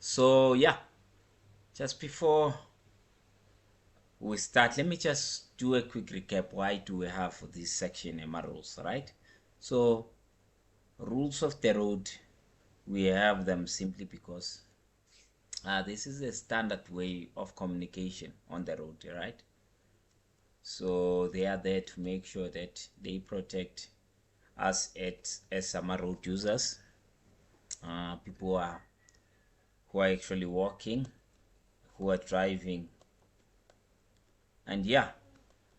So yeah, just before we start, let me just do a quick recap. Why do we have this section in rules, right? So rules of the road, we have them simply because this is a standard way of communication on the road, right? So they are there to make sure that they protect us as summer road users, people who are actually walking, who are driving, and yeah,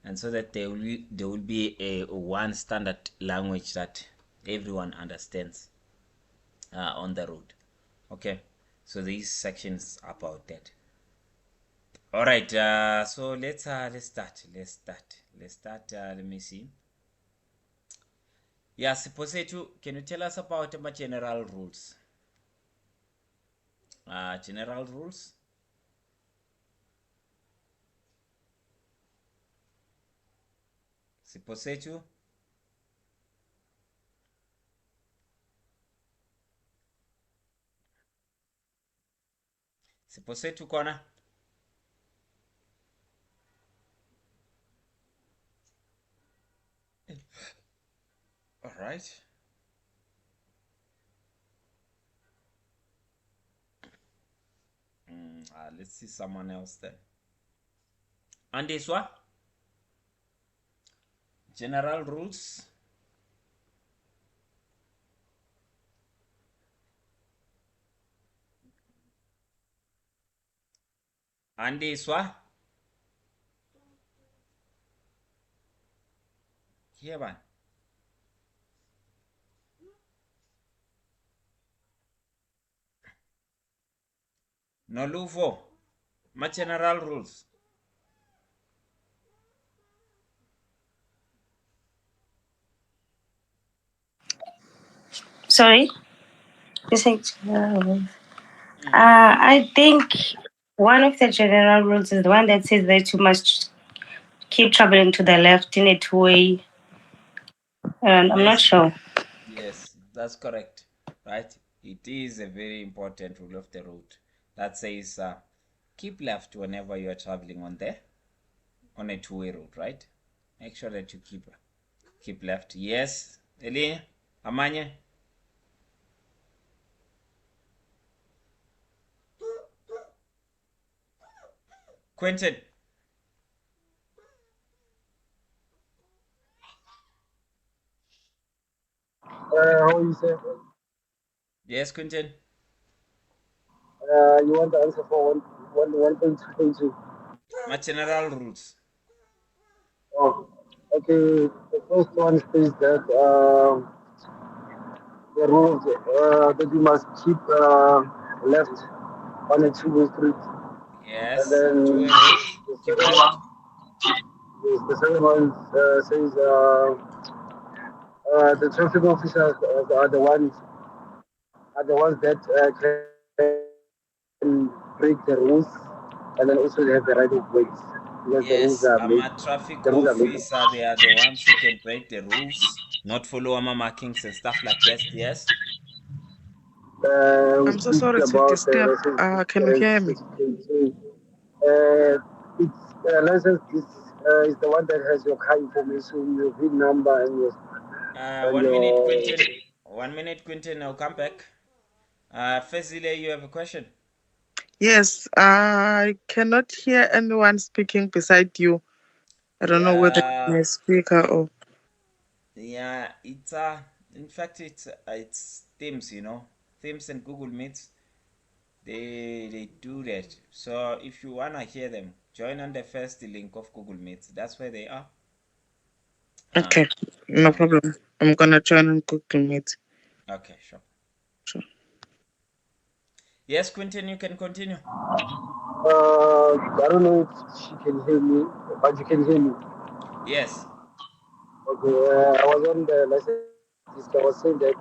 and so that there will be a one standard language that everyone understands on the road. Okay, so these sections about that. All right, so let's start. Let me see. Yeah, Siposetu, can you tell us about the general rules? General rules. Siposetu. Siposetu kona. All right. Let's see someone else then. Andeswa. General rules. Andeswa. Here man. Noluvo. Ma general rules. Sorry, you said I think one of the general rules is the one that says that you must keep traveling to the left in a two-way. I'm not Yes. sure. Yes, that's correct. Right? It is a very important rule of the road that says keep left whenever you are traveling on a two-way road, right? Make sure that you keep left. Yes, Eli, Amanya. Quentin. How you say? Yes, Quentin. You want the answer for 1.2.2? My general rules. Oh, okay. The first one says that the rules that you must keep left on a two-way street, and Yes, then two-way road. Keep left. the second one says the traffic officers are the ones that can break the rules, and then also they have the right of ways because Yes, I'm a the traffic rules are made. officer. They are the ones who can break the rules, not follow AMA markings and stuff like that. Yes. We I'm so speak sorry to about the disturb. license Can you hear me? plate. It's license is the one that has your car information, your VIN number, and 1 minute, your. Quentin. 1 minute, Quentin. I'll come back. Fezile, you have a question? Yes, I cannot hear anyone speaking beside you. I don't know whether it's Yeah, my speaker or. yeah. It's in fact, it's Teams. Teams and Google Meets. They do that. So if you wanna hear them, join on the first link of Google Meets. That's where they are. Okay, no Yeah. problem. I'm gonna join on Google Meet. Okay, sure. Sure. Yes, Quentin, you can continue. I don't know if she can hear me, but you can hear me. Yes. Okay, I was on the license. I was saying that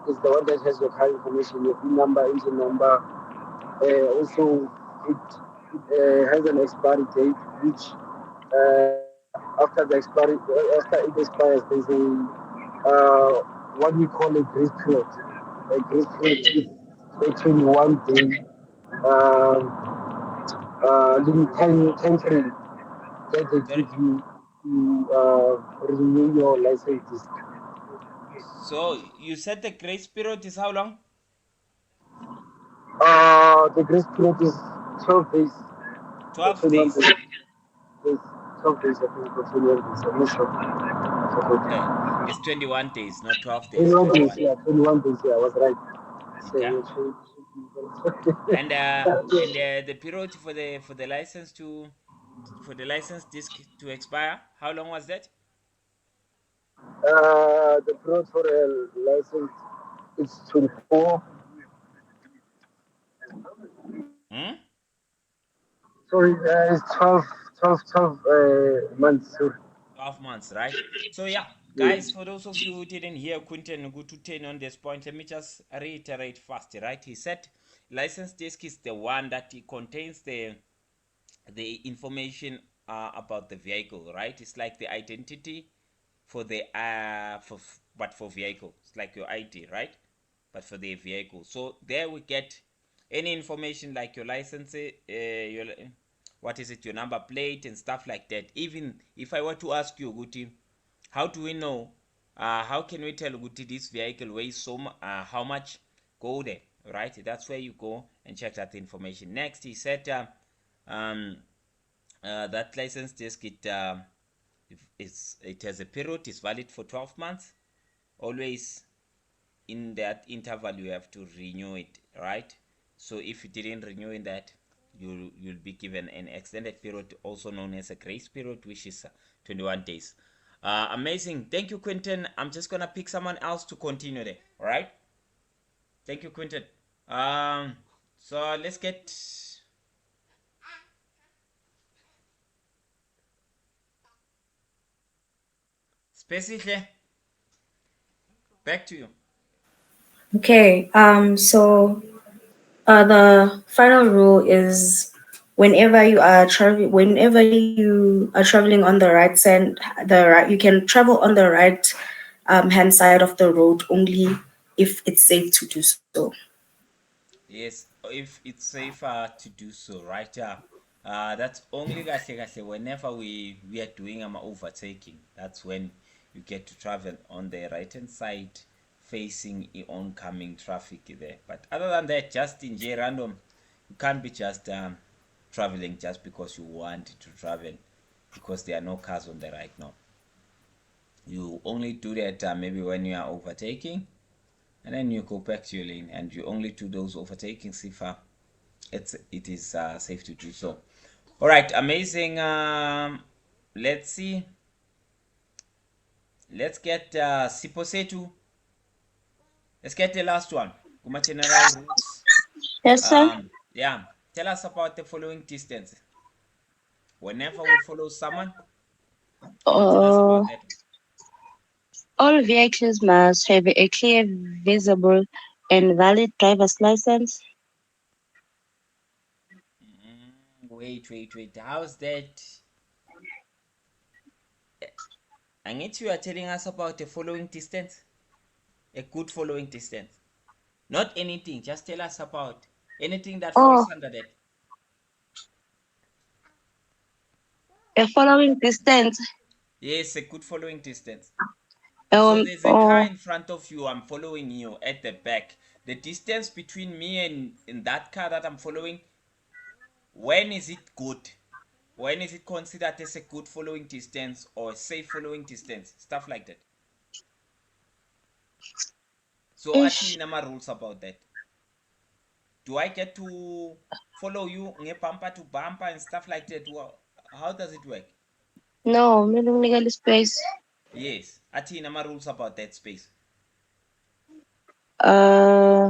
it's the one that has your car information, your VIN number, engine number. Also, it has an expiry date, which after it expires, there's a what we call a grace period. A grace period is a 21 day time frame that they Sorry. give you to renew your license. So you said the grace period is how long? The grace period is 12 days or 12 21 days. days. Yes, 12 days, I think, or 21 days. I'm not sure. It's 21 days, not 12 days. 21 days, 21. yeah, 21 days, yeah, I was right. So, Okay. it And the period for the license to for the license disc to expire, how long was that? the period for a license is 24. Hmm? Sorry, it's 12 months. Sorry. 12 months, right? So yeah, Yes. guys, for those of you who didn't hear Quinton go to 10 on this point, let me just reiterate fast, right? He said license disc is the one that it contains the information about the vehicle, right? It's like the identity for the but for vehicle. It's like your ID, right? But for the vehicle. So there we get any information like your license, your what is it, your number plate and stuff like that. Even if I were to ask you, Guti, how do we know? How can we tell Guti this vehicle weighs how much? Go there, right? That's where you go and check that information. Next, he said um, that license disc it has a period. It's valid for 12 months. Always in that interval you have to renew it, right? So if you didn't renew in that, you'll be given an extended period, also known as a grace period, which is 21 days. Amazing. Thank you, Quinton. I'm just gonna pick someone else to continue there. All right. Thank you, Quinton. Um, so let's get Specifically, back to you. Okay. The final rule is whenever you are traveling on the right side, you can travel on the right hand side of the road only if it's safe to do so. Yes, if it's safer to do so, right? That's only whenever we are doing overtaking. That's when you get to travel on the right hand side, facing the oncoming traffic there. But other than that, just in J random, you can't be just traveling just because you want to travel, because there are no cars on the right now. You only do that maybe when you are overtaking, and then you go back to your lane, and you only do those overtakings if it is safe to do so. All right, amazing. Let's see. Let's get Siposetu. Let's get the last one. Kuma general rules. Yes, sir. Yeah. Tell us about the following distance. Whenever we follow someone, tell us Uh, about that. all vehicles must have a clear, visible, and valid driver's license. Wait. How's that? I need you are telling us about the following distance. A good following distance. Not anything. Just tell us about anything that Oh, falls under that. a following distance. Yes, a good following distance. So Um, there's a car oh, in front of you. I'm following you at the back. The distance between me and that car that I'm following, when is it good? When is it considered as a good following distance or a safe following distance? Stuff like that. So, ish. ati nama rules about that. Do I get to follow you bumper to bumper and stuff like that? Well, how does it work? No, minimum legal space. Yes, ati nama rules about that space. Uh,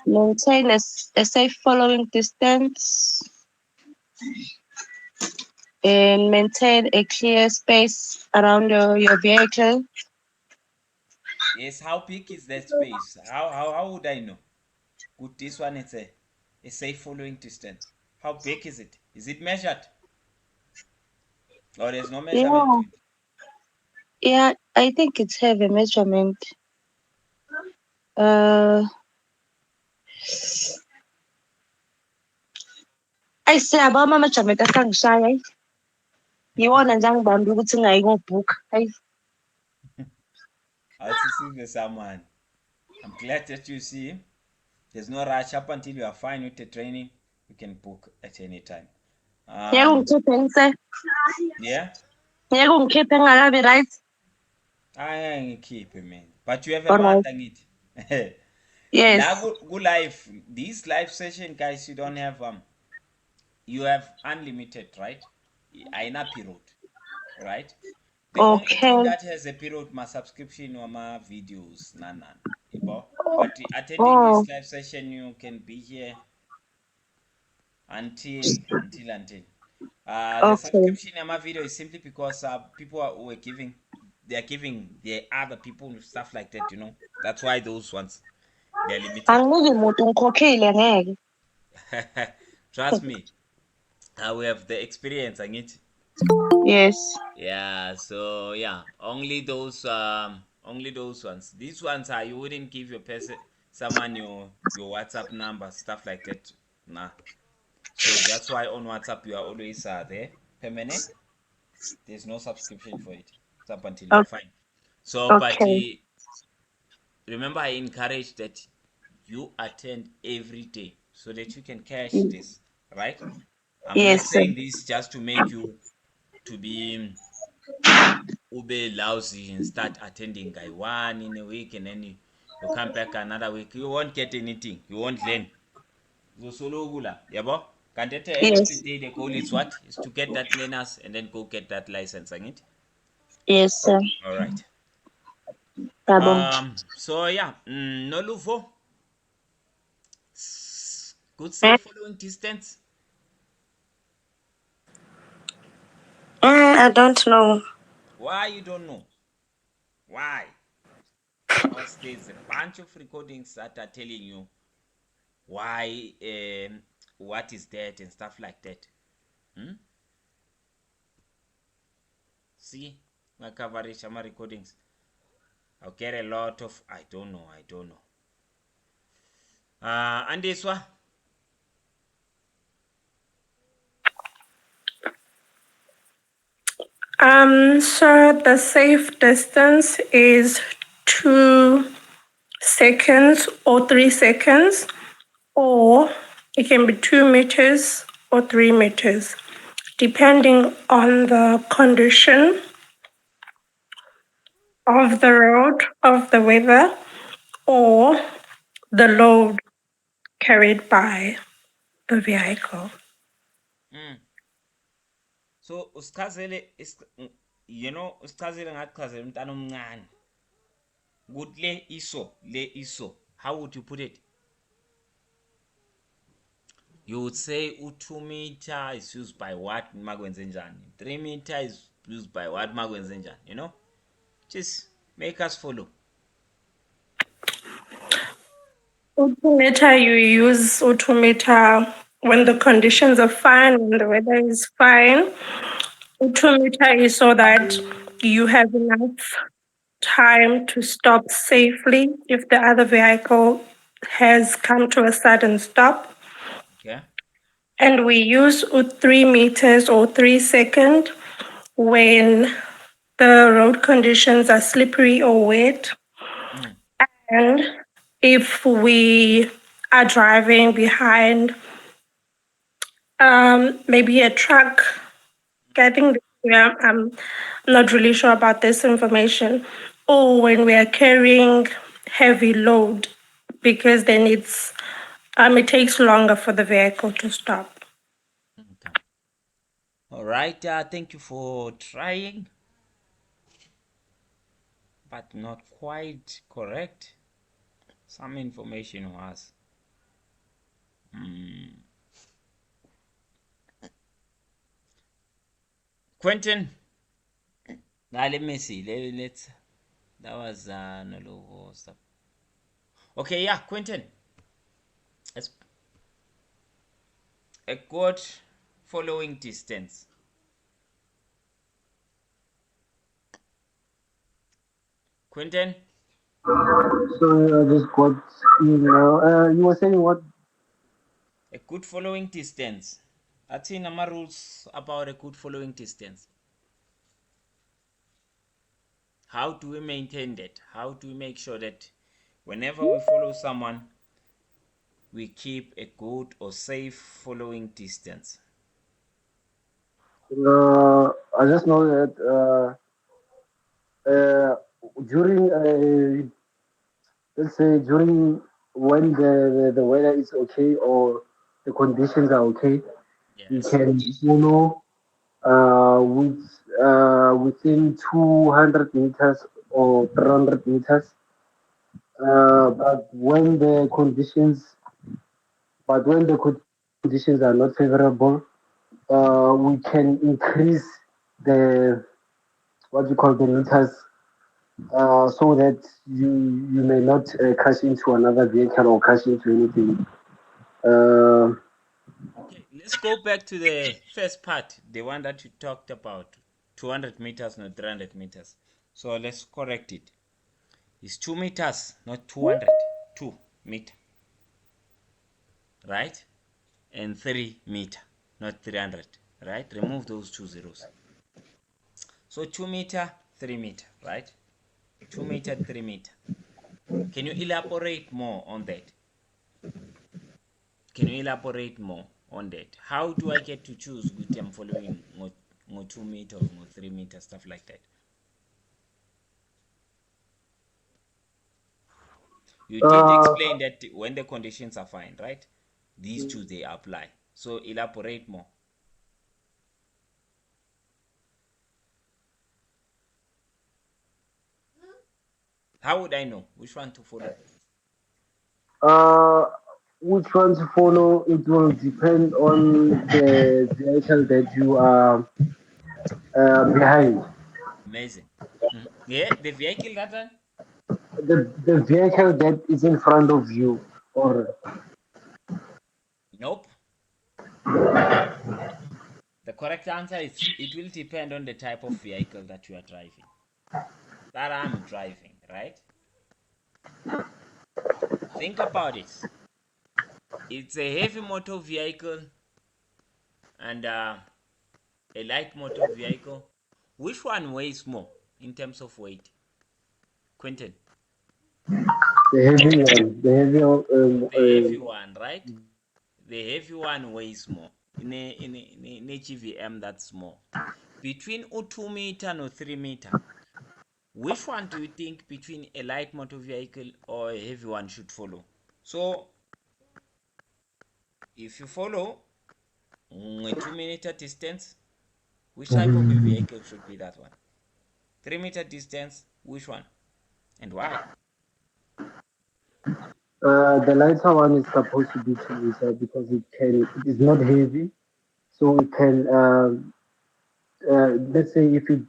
maintain a safe following distance and maintain a clear space around your vehicle. Yes, how big is that space? How would I know? Good, this one is a safe following distance. How big is it? Is it measured? Or there's no measurement Yeah, to it? yeah, I think it's have a measurement. Uh, Ayi siyaba mama Jamaica sangishaya ayi. Yiwona nje angibambi ukuthi ngayi ngobhukha. Ayi. I'll see the someone. I'm glad that you see him. There's no rush up until you are fine with the training. You can book at any time. Ngeke ungikhiphe ngise. Yeah? Ngeke ungikhiphe ngakabi right? I keep it, man. But you have a Alright. month on it. Yes. Go live. This live session, guys, you don't have you have unlimited, right? Aina period, right? The only thing Okay. that has a period, my subscription or my videos, none. But attending Oh. this live session, you can be here until. The Okay. subscription in my video is simply because people were giving, they are giving the other people stuff like that, you know. That's why those ones they're limited. Anginiki muntu ngikhokhile ngeke. Trust me, we have the experience, I need. Yes. Yeah, so yeah, only those ones. These ones are you wouldn't give your person someone your WhatsApp number, stuff like that. Nah. So that's why on WhatsApp you are always there permanent. There's no subscription for it. It's up until you're fine. So but Okay. remember I encourage that you attend every day so that you can cash this, right? I'm not Yes. saying this just to make you to be ube lousy and start attending guy one in a week and then you come back another week. You won't get anything. You won't learn. Zosologula, yabo? Kanti at the end of the Yes. day, the goal is what? Is to get that learners and then go get that license, ain't it? Yes, sir. All right. Yabonga. So yeah, Noluvo, good safe following distance. I don't know. Why you don't know? Why? Because there's a bunch of recordings that are telling you why, what is that and stuff like that. See, my coverage, my recordings. I'll get a lot of I don't know. And this one. So the safe distance is 2 seconds or 3 seconds, or it can be 2 meters or 3 meters, depending on the condition of the road, of the weather, or the load carried by the vehicle. So usichazele usichazele ngakuchazela umntana omncane. Good le iso. How would you put it? You would say 2 meter is used by what magwenze njani. 3 meter is used by what magwenze njani, you know? Just make us follow. Autometer, you use autometer when the conditions are fine, when the weather is fine. Autometer is so that you have enough time to stop safely if the other vehicle has come to a sudden stop. Okay. And we use 3 meters or 3 seconds when the road conditions are slippery or wet. And if we are driving behind maybe a truck, I think I'm not really sure about this information, or when we are carrying heavy load, because then it takes longer for the vehicle to stop. Okay. All right. Thank you for trying, but not quite correct. Some information was. Quentin. Now let me see. Let's. That was no logo stuff. Okay, yeah, Quentin. It's a good following distance. Quentin. So I just got you were saying what? A good following distance. Athina ama rules about a good following distance. How do we maintain that? How do we make sure that whenever we follow someone, we keep a good or safe following distance? I just know that during let's say during when the weather is okay or the conditions are okay, we Yes. can follow within 200 meters or 300 meters. But when the conditions are not favorable, we can increase the what you call the meters so that you may not crash into another vehicle or crash into anything. Uh, Okay, let's go back to the first part, the one that you talked about 200 meters, not 300 meters. So let's correct it. It's 2 meters, not 200. 2 meter, right? And 3 meter, not 300, right? Remove those two zeros. So 2 meter, 3 meter, right? 2 meter, 3 meter. Can you elaborate more on that? Can you elaborate more on that? How do I get to choose which I'm following 2 meter or 3 meter, stuff like that? You did uh, explain that when the conditions are fine, right? These two they apply. So elaborate more. How would I know which one to follow? uh, which one to follow? It will depend on the vehicle that you are behind. Amazing. Yeah, the vehicle that one? The vehicle that is in front of you, or Nope. The correct answer is it will depend on the type of vehicle that you are driving. That I'm driving, right? Think about it. It's a heavy motor vehicle and a light motor vehicle. Which one weighs more in terms of weight? Quentin? the heavy one, the heavy The heavy one, right? The heavy one weighs more. In a GVM, that's more. Between a 2 meter and 3 meter, which one do you think between a light motor vehicle or a heavy one should follow? So, if you follow a 2 meter distance, which type of a vehicle should be that one? 3 meter distance, which one? And why? the lighter one is supposed to be 2 meter because it is not heavy, so it can let's say if it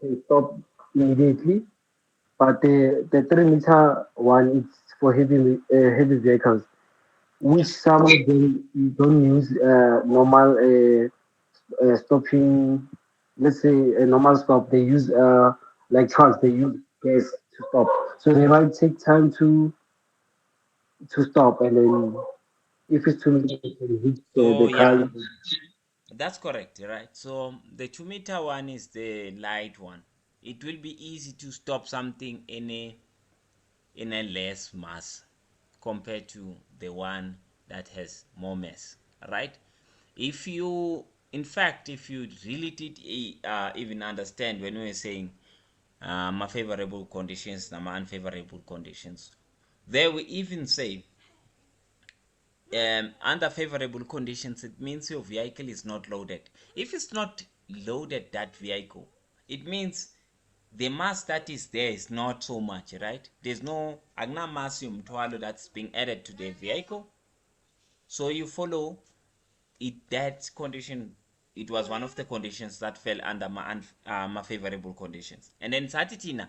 can stop immediately. But the 3 meter one is for heavy vehicles, which some of them don't use normal stopping. Let's say a normal stop. They use like trucks. They use gas to stop, so they might take time to stop, and then if it's 2 minutes, they can hit So, the car. yeah, that's correct, right? So, the 2 meter one is the light one. It will be easy to stop something in a less mass compared to the one that has more mass, right? If you, in fact, if you really did even understand when we were saying my favorable conditions and my unfavorable conditions, there we even say under favorable conditions, it means your vehicle is not loaded. If it's not loaded, that vehicle, it means the mass that is there is not so much, right? There's no agna mass that's being added to the vehicle. So you follow it, that condition. It was one of the conditions that fell under my favorable conditions. And then Satitina,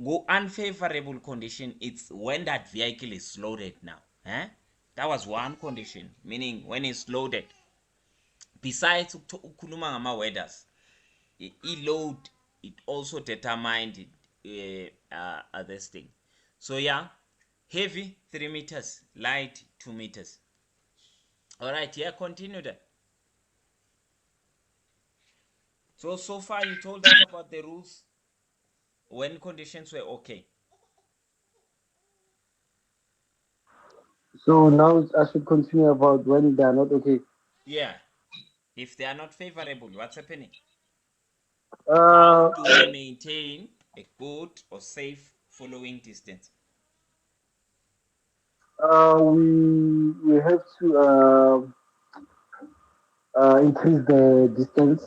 go unfavorable condition, it's when that vehicle is loaded now. That was one condition, meaning when it's loaded. Besides ukhuluma ngama-weathers, i-load, it also determined this thing. So yeah, heavy 3 meters, light 2 meters. All right, yeah, continue then. So far you told us about the rules when conditions were okay. So now I should continue about when they are not okay. Yeah. If they are not favorable, what's happening? How Uh, do we maintain a good or safe following distance? we have to increase the distance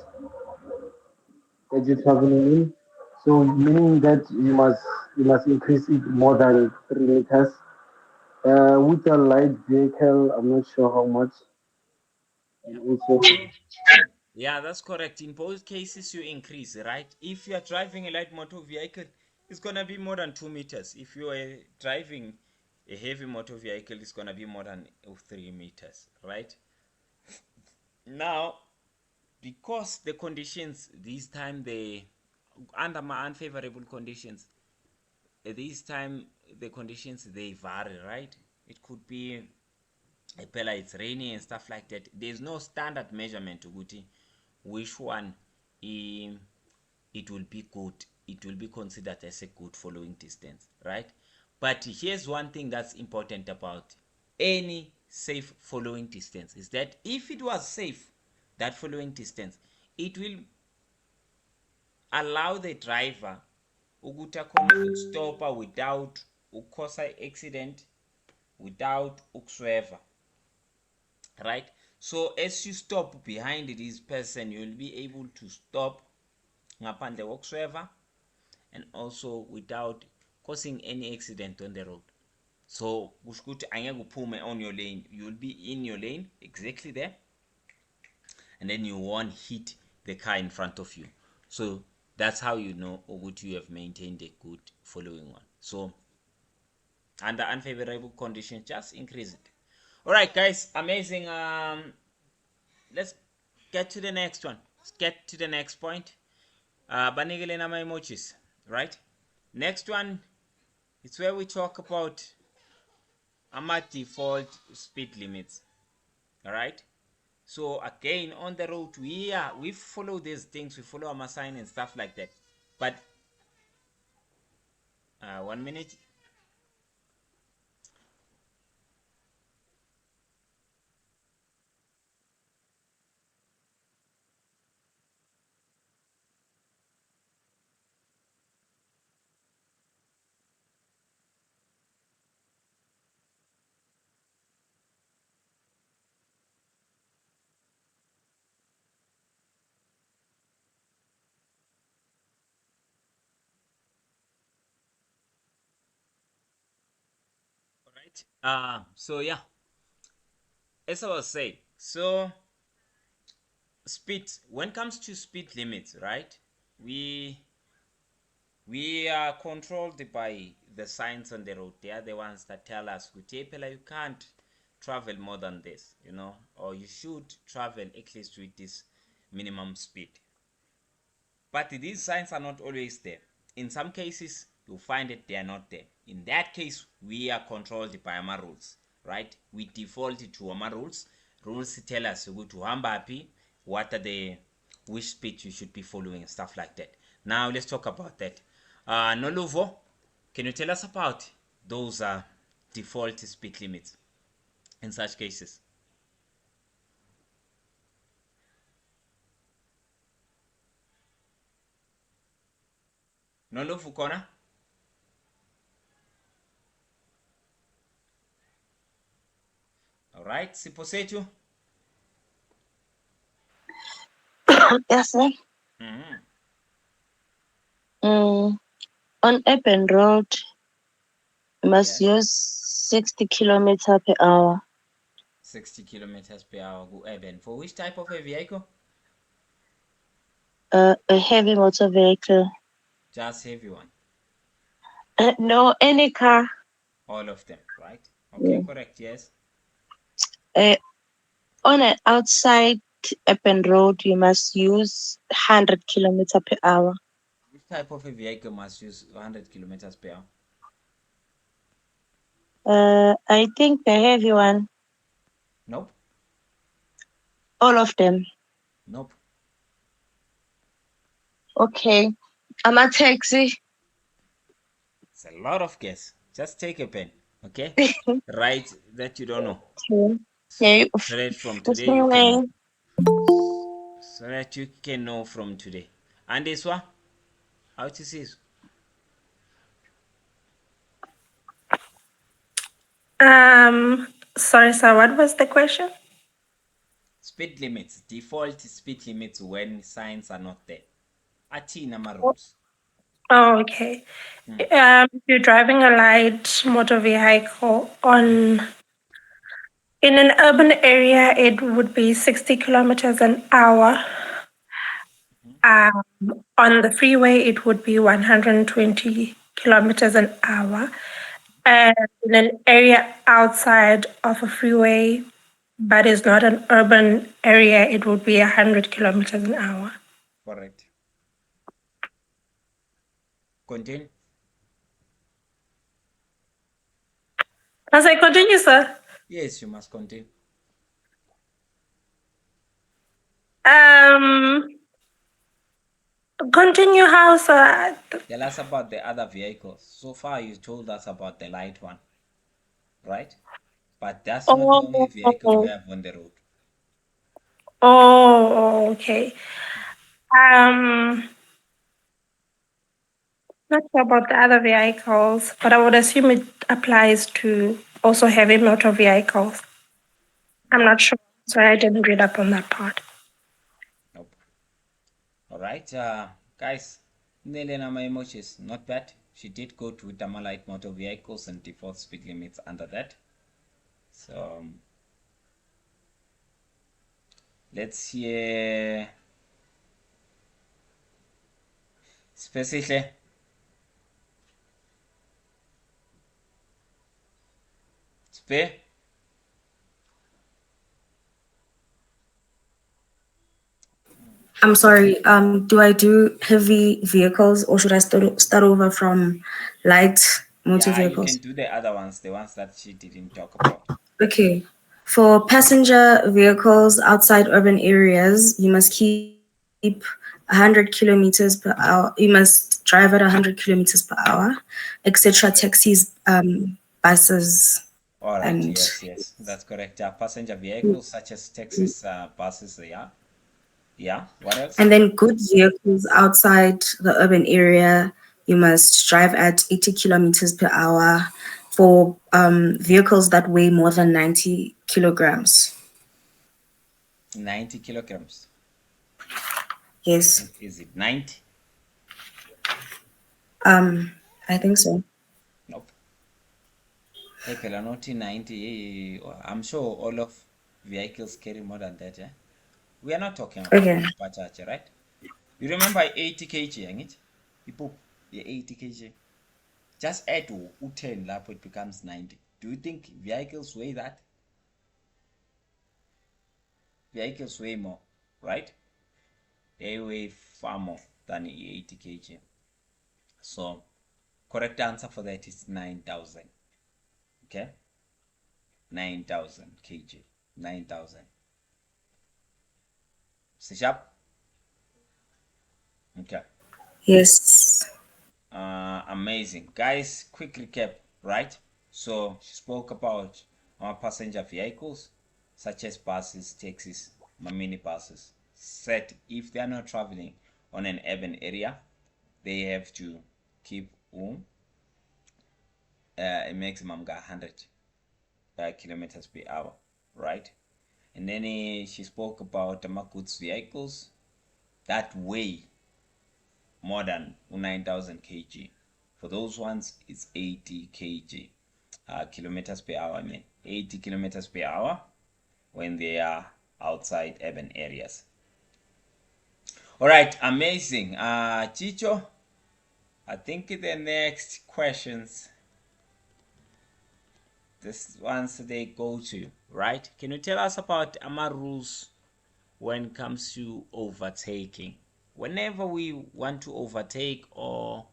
that you're traveling in. So meaning that you must increase it more than 3 meters. With a light vehicle, I'm not sure how much. And Yeah. also, Yeah, that's correct. In both cases, you increase, right? If you are driving a light motor vehicle, it's gonna be more than 2 meters. If you are driving a heavy motor vehicle, it's gonna be more than 3 meters, right? Now, because the conditions this time they under my unfavorable conditions, this time the conditions they vary, right? It could be phela it's rainy and stuff like that. There's no standard measurement ukuthi which one it will be good, it will be considered as a good following distance, right? But here's one thing that's important about any safe following distance is that if it was safe, that following distance, it will allow the driver ukuthi akhone ukustopa without ukukhosa accident, without ukuswerva, right? So as you stop behind this person, you'll be able to stop ngaphandle kokuswerva and also without causing any accident on the road. So kusho ukuthi angeke uphume on your lane, you'll be in your lane exactly there, and then you won't hit the car in front of you. So that's how you know ukuthi you have maintained a good following one. So under unfavorable conditions, just increase it. All right, guys, amazing. Let's get to the next one. Let's get to the next point. Banikele nama emojis, right? Next one, it's where we talk about ama default speed limits. All right. So again, on the road, we follow these things, we follow our sign and stuff like that. But 1 minute. All right. So yeah, as I was saying, so speed, when it comes to speed limits, right? We we are controlled by the signs on the road. They are the ones that tell us you can't travel more than this, or you should travel at least with this minimum speed. But these signs are not always there. In some cases, you'll find that they are not there. In that case, we are controlled by our rules, right? We default to our rules. Rules tell us to go to Hambapi, what are the which speed you should be following and stuff like that. Now let's talk about that. Noluvo, can you tell us about those default speed limits in such cases? Noluvo Kona? All right, Siposetu. Yes, sir. Mm-hmm. On urban road, you must Yes. use 60 kilometer per hour. 60 kilometers per hour go urban. For which type of a vehicle? A heavy motor vehicle. Just heavy one. No, any car. All of them, right? Okay, Yeah. correct, yes. On an outside urban road, you must use 100 kilometer per hour. Which type of a vehicle must use 100 kilometers per hour? I think the heavy one. Nope. All of them. Nope. Okay. I'm a taxi. It's a lot of guess. Just take a pen, okay? Write that you don't know. Okay. So that from What's today my you can know. name? So that you can know from today. And this one, how to see it? Sorry, sir, what was the question? Speed limits, default speed limits when signs are not there. Athina rules. Oh, okay. If you're driving a light motor vehicle in an urban area, it would be 60 kilometers an hour. On the freeway, it would be 120 kilometers an hour. And in an area outside of a freeway, but is not an urban area, it would be 100 kilometers an hour. Correct. Continue. As I continue, sir. Yes, you must continue. Continue how, sir? Tell us about the other vehicles. So far, you told us about the light one, right? But that's not the only vehicle we Oh, have on the road. okay. Not sure about the other vehicles, but I would assume it applies to also heavy motor vehicles. I'm not sure. Sorry, I didn't read up on that part. Nope. All right, guys. Nelena Maimochis, not bad. She did go to Tama light motor vehicles and default speed limits under that. So let's hear Specifically. Spe. I'm sorry. Do I do heavy vehicles or should I start over from light motor Yeah, you vehicles? can do the other ones, the ones that she didn't talk about. Okay. For passenger vehicles outside urban areas, you must keep 100 kilometers per hour. You must drive at 100 kilometers per hour, etc. Taxis, buses, All right. and Yes, that's correct. Passenger vehicles such as taxis, buses. Yeah. What else? and then goods vehicles outside the urban area, you must drive at 80 kilometers per hour for vehicles that weigh more than 90 kilograms. 90 kilograms. Yes. Is it 90? I think so. Nope. Hey, Pela, not 90. I'm sure all of vehicles carry more than that. We are not talking about Okay. Bajaj, right? You remember 80 kg, ain't it? People, the 80 kg. Just add to 10 lap, it becomes 90. Do you think vehicles weigh that? Vehicles weigh more, right? They weigh far more than 80 kg. So, correct answer for that is 9,000. Okay? 9,000 kg. 9,000. C-sharp? Okay. Yes. Amazing. Guys, quick recap, right? So, she spoke about our passenger vehicles, such as buses, taxis, minibuses. Said if they are not traveling on an urban area, they have to keep a maximum of 100 kilometers per hour, right? And then she spoke about goods vehicles that weigh more than 9,000 kg. For those ones, it's 80 kg, kilometers per hour. 80 kilometers per hour when they are outside urban areas. All right, amazing. Chicho, I think the next questions, this ones they go to, right? Can you tell us about AMA rules when it comes to overtaking? Whenever we want to overtake or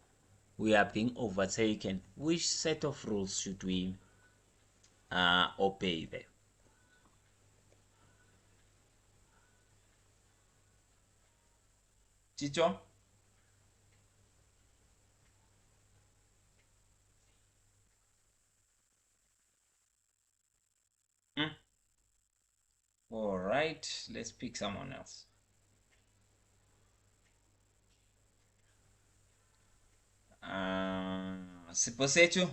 we are being overtaken, which set of rules should we obey there? Chicho? All right, let's pick someone else. Siposetu?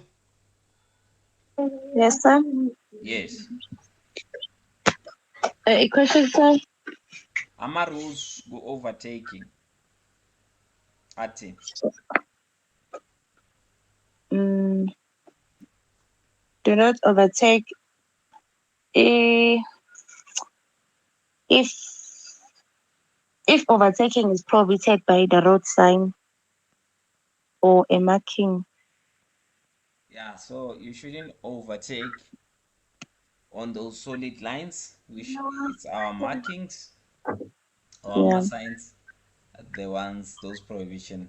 Yes, sir. Yes. A question, sir. Ama rules go overtaking. Ati. Mm, do not overtake. Eh, If overtaking is prohibited by the road sign or a marking. Yeah, so you shouldn't overtake on those solid lines, which it's our markings or Yeah. our signs, those prohibition,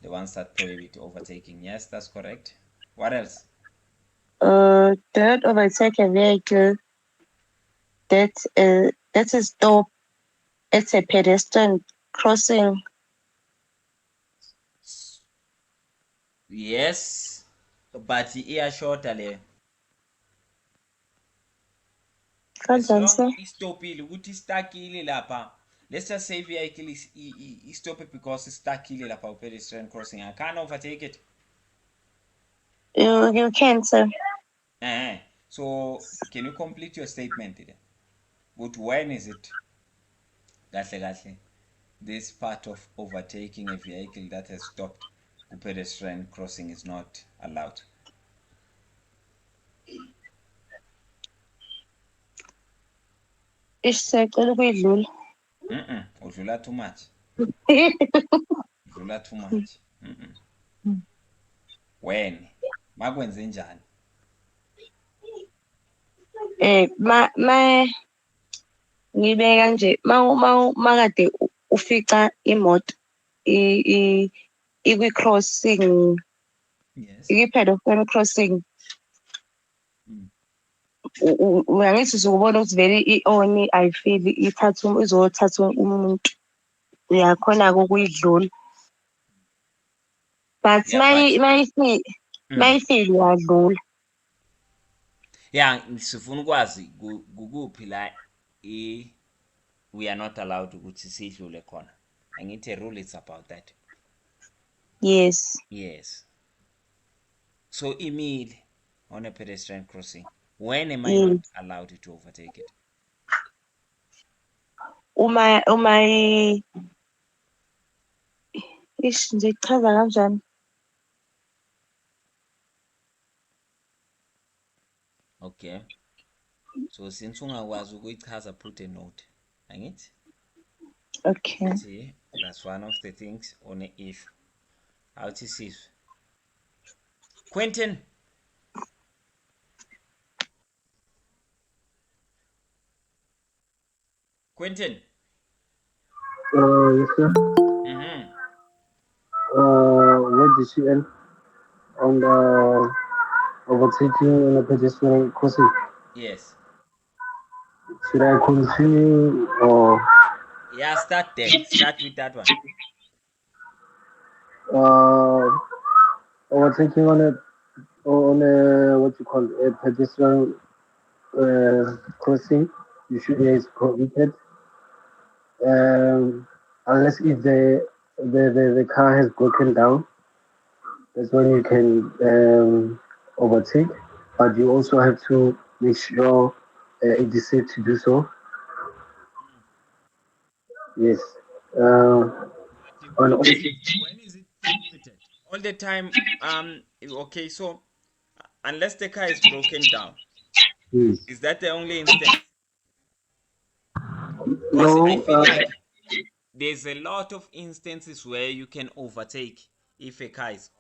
the ones that prohibit overtaking. Yes, that's correct. What else? Do not overtake a vehicle that is stopped at a pedestrian crossing. Yes, but iyashorta le. As Kanjani, long sir? istopile ukuthi istakile lapha. Let's just say vehicle is stop because istakile lapha pedestrian crossing. I can't overtake it. You can, sir. So can you complete your statement there? But when is it? Kahle. This part of overtaking a vehicle that has stopped pedestrian crossing is not allowed. Isicela ukuyidlula. Udlula too much. Udlula too much. When? Makwenze njani? Ma ngibe kanje makade ufica imoto ikwi-crossing, Yes. ikwi-pedestrian crossing, uyangithi uzobona ukuthi vele i-on ayifili izothatha umuntu, uyakhona-ke ukuyidlula. But Yeah, but mayifile uyadlula. yeah, sifuna ukwazi kukuphi la we are not allowed ukuthi sidlule khona. Angithi rule it's about that. Yes. Yes. So imile on a pedestrian crossing. When am I Yes. not allowed to overtake it? Uma nje ichaza kanjani? Okay. So since ungakwazi ukuyichaza, put a note. Angithi? Okay. See, that's one of the things on a issue. Awuthi sizwe. Quentin. Quentin. Yes, sir. Where did she end? On the overtaking in a pedestrian crossing. Yes. Should I continue or Yeah, start there. Start with that one. overtaking on a what you call a pedestrian crossing? Usually is prohibited. Unless if the car has broken down, that's when you can overtake. But you also have to make sure it is safe to do so. Yes. When is it prohibited? All the time. Okay, so unless the car is broken down, Yes. is that the only instance? Because I No. feel like there's a lot of instances where you can overtake if a car is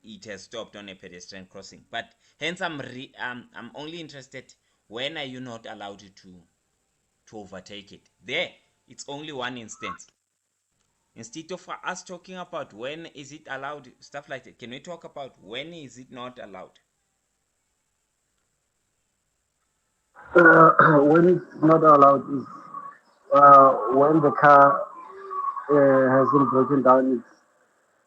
it has stopped on a pedestrian crossing. But hence I'm only interested, when are you not allowed to overtake it? There, it's only one instance. Instead of us talking about when is it allowed, stuff like that, can we talk about when is it not allowed? When it's not allowed is when the car has been broken down.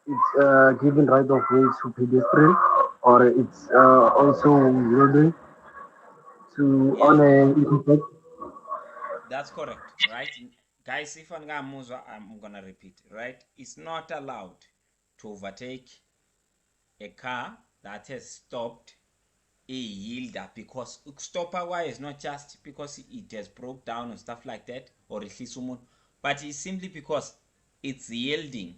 It's giving right of way to pedestrian, or it's also yielding to Yeah, on a intersect. that's correct, right? Guys, if I'm gonna repeat, right? It's not allowed to overtake a car that has stopped a yielder, because stopper is not just because it has broke down or stuff like that, or but it's simply because it's yielding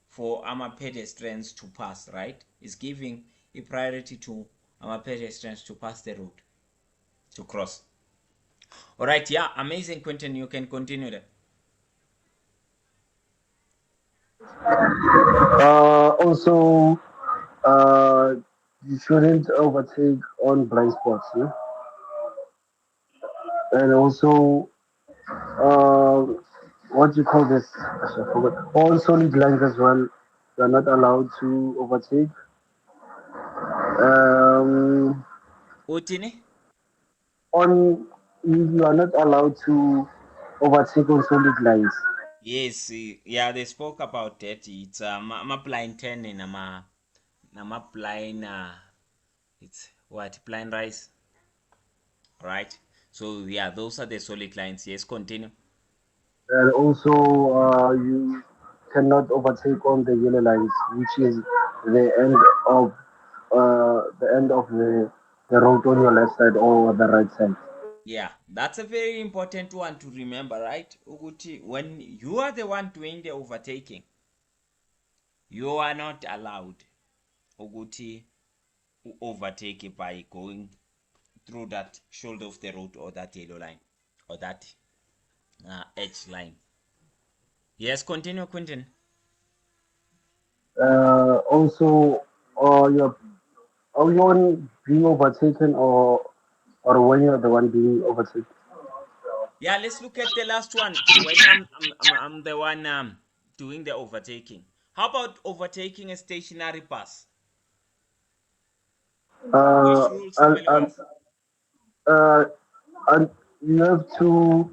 for pedestrians to pass, right? It's giving a priority to pedestrians to pass the road, to cross. All right, yeah, amazing, Quentin. You can continue there. Also, you shouldn't overtake on blind spots, yeah? And also, uh, what do you call this? I forgot. On solid lines as well, you are not allowed to overtake. Um, Utini? on you are not allowed to overtake on solid lines. Yes, yeah, they spoke about that. It's blind 10 and blind it's what, blind rice, right? So yeah, those are the solid lines. Yes, continue. And also, you cannot overtake on the yellow lines, which is the end of the road on your left side or the right side. Yeah, that's a very important one to remember, right? Uguti, when you are the one doing the overtaking, you are not allowed Uguti overtake it by going through that shoulder of the road or that yellow line or that edge line. Yes, continue, Quentin. Also, you're are you on being overtaken or when you're the one being overtaken? Yeah, let's look at the last one. When I'm the one doing the overtaking. How about overtaking a stationary bus? Which Uh, rules and, apply? uh, and you have to.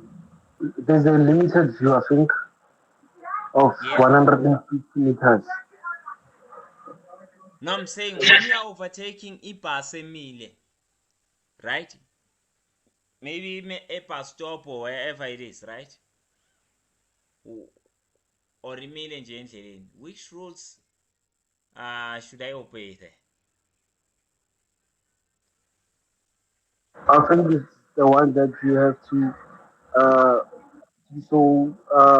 There's a limited view, I think, of Yes. 150 meters. No, I'm saying when you are overtaking ibus emile, right? Maybe a bus stop or wherever it is, right? Or emile nje endleleni. Which rules should I obey there? I think it's the one that you have to. Uh,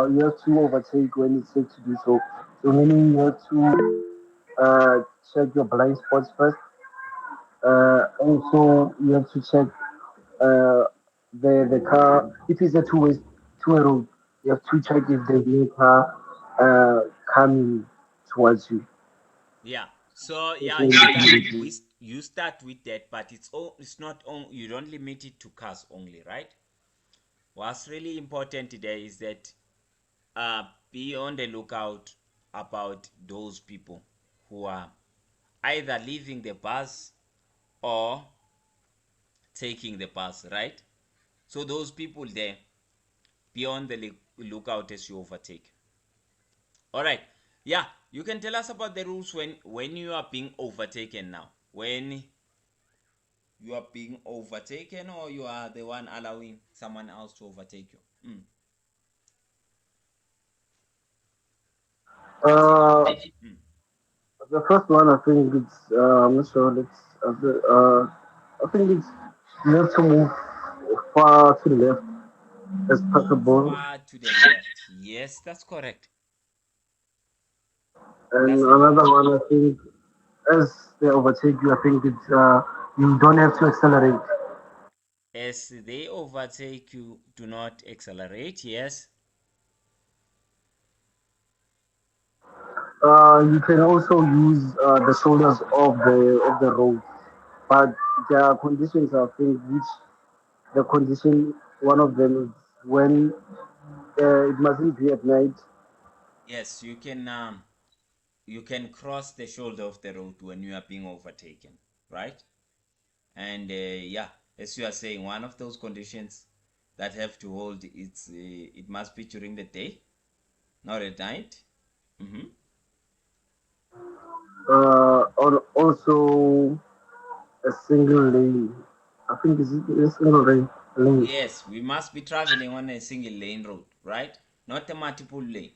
you have to overtake when it's safe to do so. So meaning you have to check your blind spots first. Also, you have to check uh, the car. If it's a two-way road, you have to check if there's no car coming towards you. Yeah. So yeah, So, you start with that, but it's not on. You don't limit it to cars only, right? What's really important there is that be on the lookout about those people who are either leaving the bus or taking the bus, right? So those people there, be on the lookout as you overtake. All right. Yeah, you can tell us about the rules when you are being overtaken now. When you are being overtaken or you are the one allowing someone else to overtake you. Continue. uh, Mm. the first one, I think it's. I'm not sure. I think it's. You have to move far to the left as Move possible. far to the left. Yes, that's correct. And That's the another one, I think, as they overtake you, I think it's. You don't have to accelerate. as they overtake you, do not accelerate. Yes. You can also use the shoulders of the road, but there are conditions, I think, which the condition one of them is when it mustn't be at night. Yes, you can cross the shoulder of the road when you are being overtaken, right? And yeah, as you are saying, one of those conditions that have to hold, it must be during the day, Not at night. Or also a single lane. I think is it a single lane. Yes, we must be traveling on a single lane road, right? Not a multiple lane.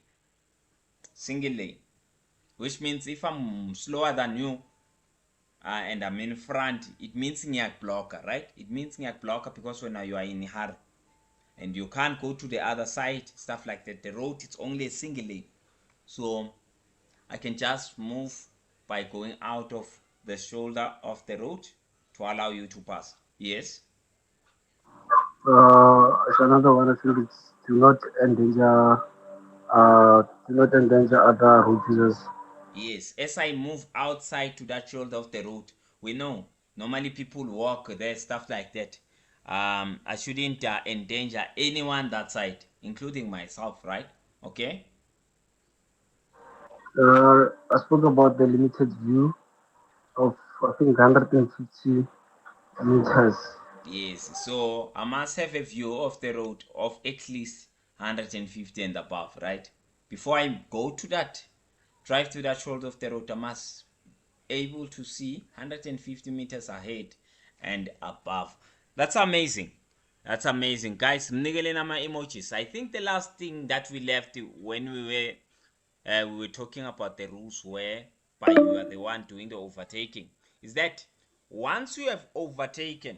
Single lane. Which means if I'm slower than you and I'm in front, it means ngiyak blocker, right? It means ngiyak blocker because when you are in a hurry and you can't go to the other side, stuff like that. The road is only a single lane. So I can just move by going out of the shoulder of the road to allow you to pass. Yes. It's another one. I think it's do not endanger other road users. Yes, as I move outside to that shoulder of the road, we know normally people walk there, stuff like that. I shouldn't endanger anyone that side, including myself, right? Okay. I spoke about the limited view of I think 150 meters. Yes, so I must have a view of the road of at least 150 and above, right? Before I go to that, drive to that shoulder of the road, I must able to see 150 meters ahead and above. That's amazing. That's amazing. Guys, mnikeleni ama-emojis. I think the last thing that we left when we were talking about the rules whereby you are the one doing the overtaking is that once you have overtaken,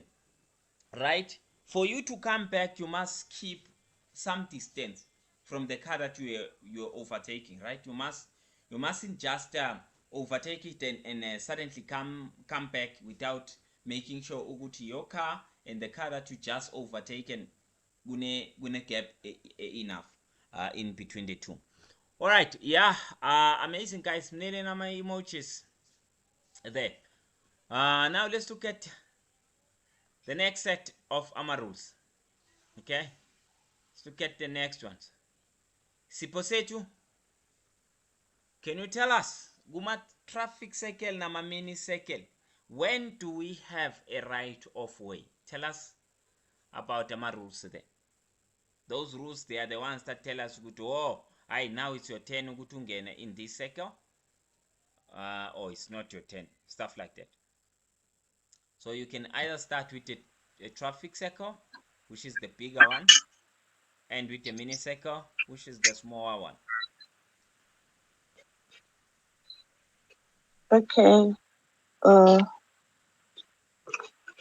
right, for you to come back you must keep some distance from the car that you're overtaking, right? You mustn't just overtake it and suddenly come back without making sure ukuthi your car and the car that you just overtaken gune gap enough in between the two. All right, yeah, amazing guys. Mnene na my emojis there. Now let's look at the next set of AMA rules. Okay, let's look at the next ones. Siposetu, can you tell us, Guma traffic circle na mini circle, when do we have a right of way? Tell us about AMA rules there. Those rules, they are the ones that tell us, oh, now it's your turn in this circle, or it's not your turn, stuff like that. So you can either start with a traffic circle, which is the bigger one, and with a mini circle, which is the smaller one. Okay.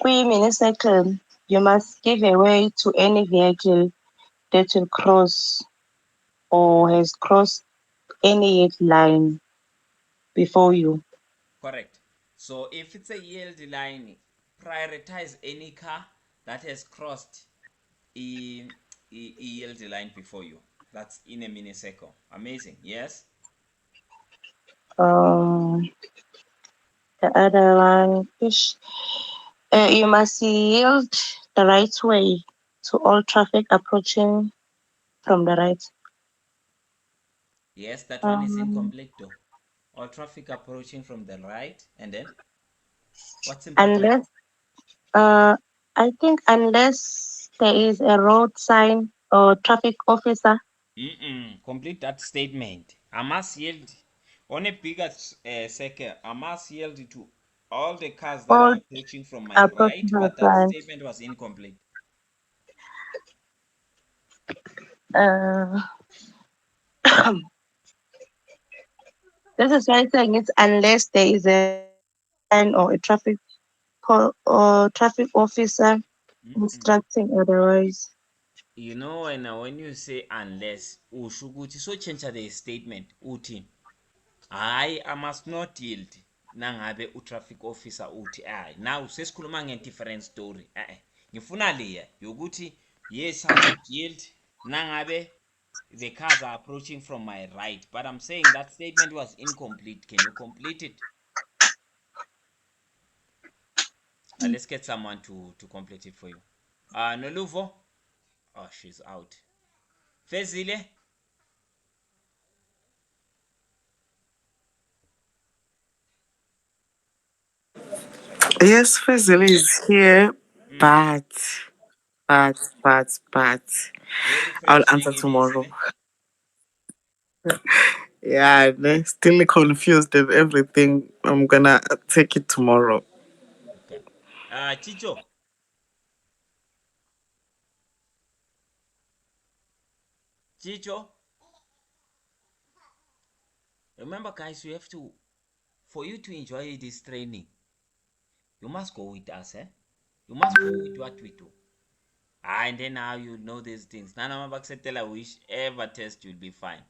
Kwi-mini-circle, you must give way to any vehicle that will cross or has crossed any line before you. Correct. So if it's a yield line, prioritize any car that has crossed a yield line before you. That's in a mini circle. Amazing. Yes. The other one is you must yield the right way to all traffic approaching from the right. Yes, that one is incomplete though. All traffic approaching from the right, and then what's important? Unless, I think unless there is a road sign or traffic officer. Complete that statement. I must yield on a bigger circle. I must yield to all the cars that are approaching from my right, but that statement was incomplete. This is why I'm saying it's unless there is a sign or a traffic officer instructing otherwise. You know, when you say unless, usho ukuthi so change the statement uthi I must not yield nangabe traffic officer uthi now sesikhuluma nge-different story. Ngifuna leya yokuthi yes I would yield nangabe the cars are approaching from my right, but I'm saying that statement was incomplete. Can you complete it? Let's get someone to complete it for you. Noluvo? Oh, she's out. Fezile? Yes, Fazil is here, but Very I'll fresh answer tomorrow. Yeah, they're still confused and everything. I'm gonna take it tomorrow. Okay. Chicho. Chicho. Remember, guys, you have to, for you to enjoy this training, you must go with us, eh? You must go with what we do. And then now you know these things. Nana Mabaksetela, whichever test you'll be fine.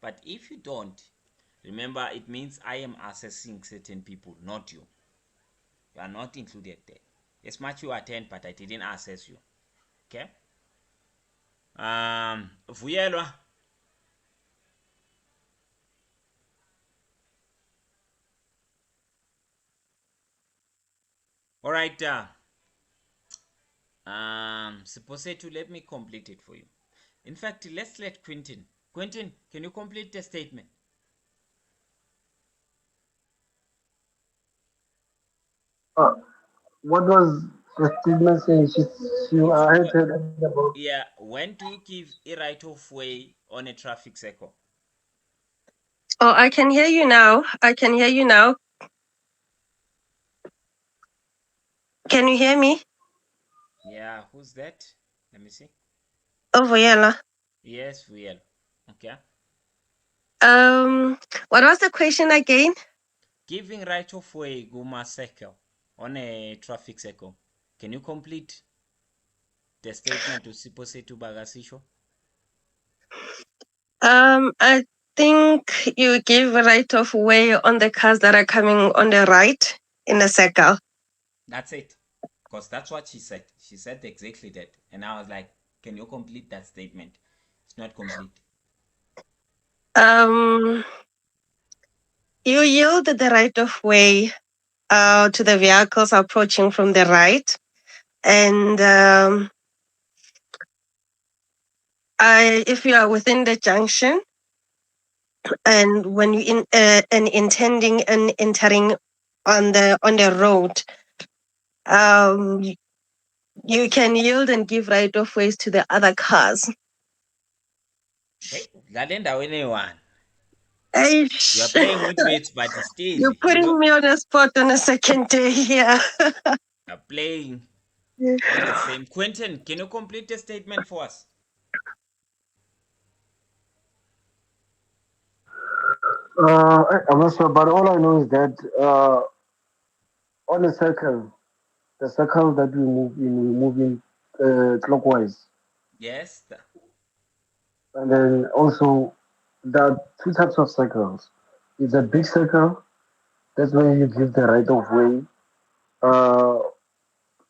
But if you don't, remember it means I am assessing certain people, not you. You are not included there. As much you attend, but I didn't assess you. Okay? Vuyelwa. All right. Siposetu, let me complete it for you. In fact, let's let Quentin. Quentin, can you complete the statement? What was the statement saying? I had heard about. Yeah, when do you give a right of way on a traffic circle? Oh, I can hear you now. I can hear you now. Can you hear me? Yeah, who's that? Let me see. Oh, Vuyela. Yes, Vuyel. Okay. What was the question again? Giving right of way Guma circle on a traffic circle. Can you complete the statement to Siposetu Bagasisho? I think you give right of way on the cars that are coming on the right in a circle. That's it. Because that's what she said. She said exactly that. And I was like, can you complete that statement? It's not complete. You yield the right of way to the vehicles approaching from the right, and if you are within the junction, and when you and intending and entering on the road, you can yield and give right of ways to the other cars. Hey, Lalenda anyone. Eish. You are playing with words, but still, You're putting me on the spot on a second day here. are playing on the same. Quentin, can you complete the statement for us? I'm not sure, but all I know is that on a circle, the circle that we move in, we move in clockwise. Yes. And then also, there are two types of circles. It's a big circle, that's where you give the right of way. Uh,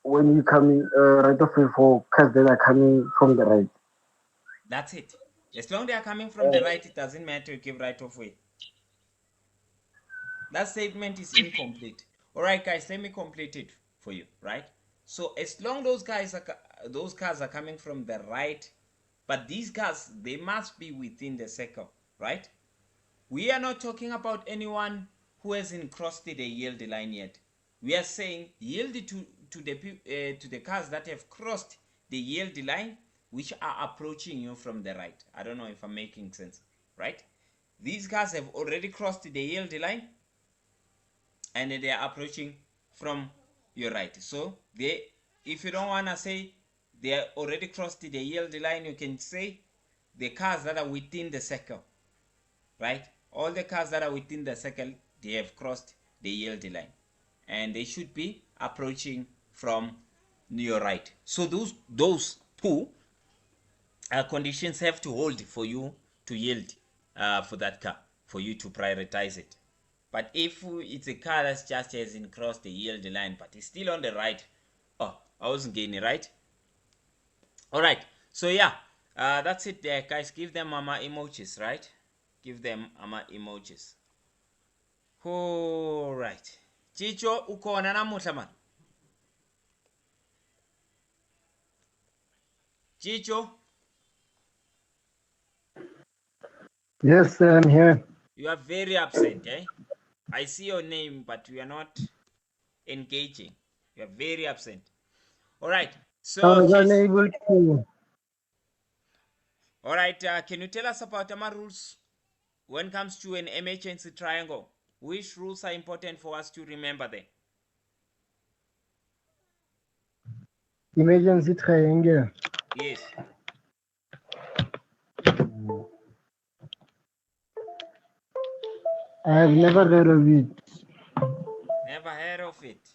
when you come in, right of way for cars that are coming from the right. That's it. As long as they are coming from the right, it doesn't matter you give right of way. That statement is incomplete. All right, guys, let me complete it for you. Right. So as long those cars are coming from the right, but these cars they must be within the circle, right? We are not talking about anyone who hasn't crossed the yield line yet. We are saying yield to the cars that have crossed the yield line, which are approaching you from the right. I don't know if I'm making sense, right? These cars have already crossed the yield line, and they are approaching from your right. So if you don't wanna say they are already crossed the yield line, you can say the cars that are within the circle, right? All the cars that are within the circle, they have crossed the yield line, and they should be approaching from your right. So those two conditions have to hold for you to yield for that car, for you to prioritize it. But if it's a car that's just hasn't crossed the yield line, but it's still on the right, oh, I wasn't getting it right. All right, so yeah, that's it there, guys. Give them mama emojis, right? Give them mama emojis. All right, Chicho ukona namuhla man. Chicho, Yes, I'm here. you are very absent, eh? I see your name, but you are not engaging. You are very absent. All right. I So, was Chis. unable to. All right. Can you tell us about our rules? when it comes to an emergency triangle, which rules are important for us to remember there? Emergency triangle. Yes. I have never heard of it. Never heard of it.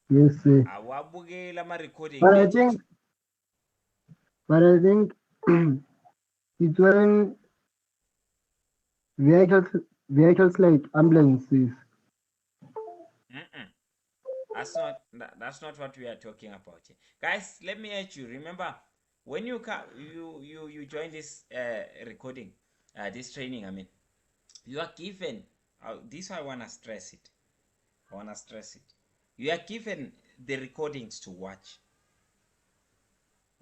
Yes, sir. Awabukela ma-recording. But I think it's when vehicles like ambulances. That's not what we are talking about here. Guys, let me ask you. Remember, when you join this recording, this training, I mean, you are given, this I want to stress it. You are given the recordings to watch.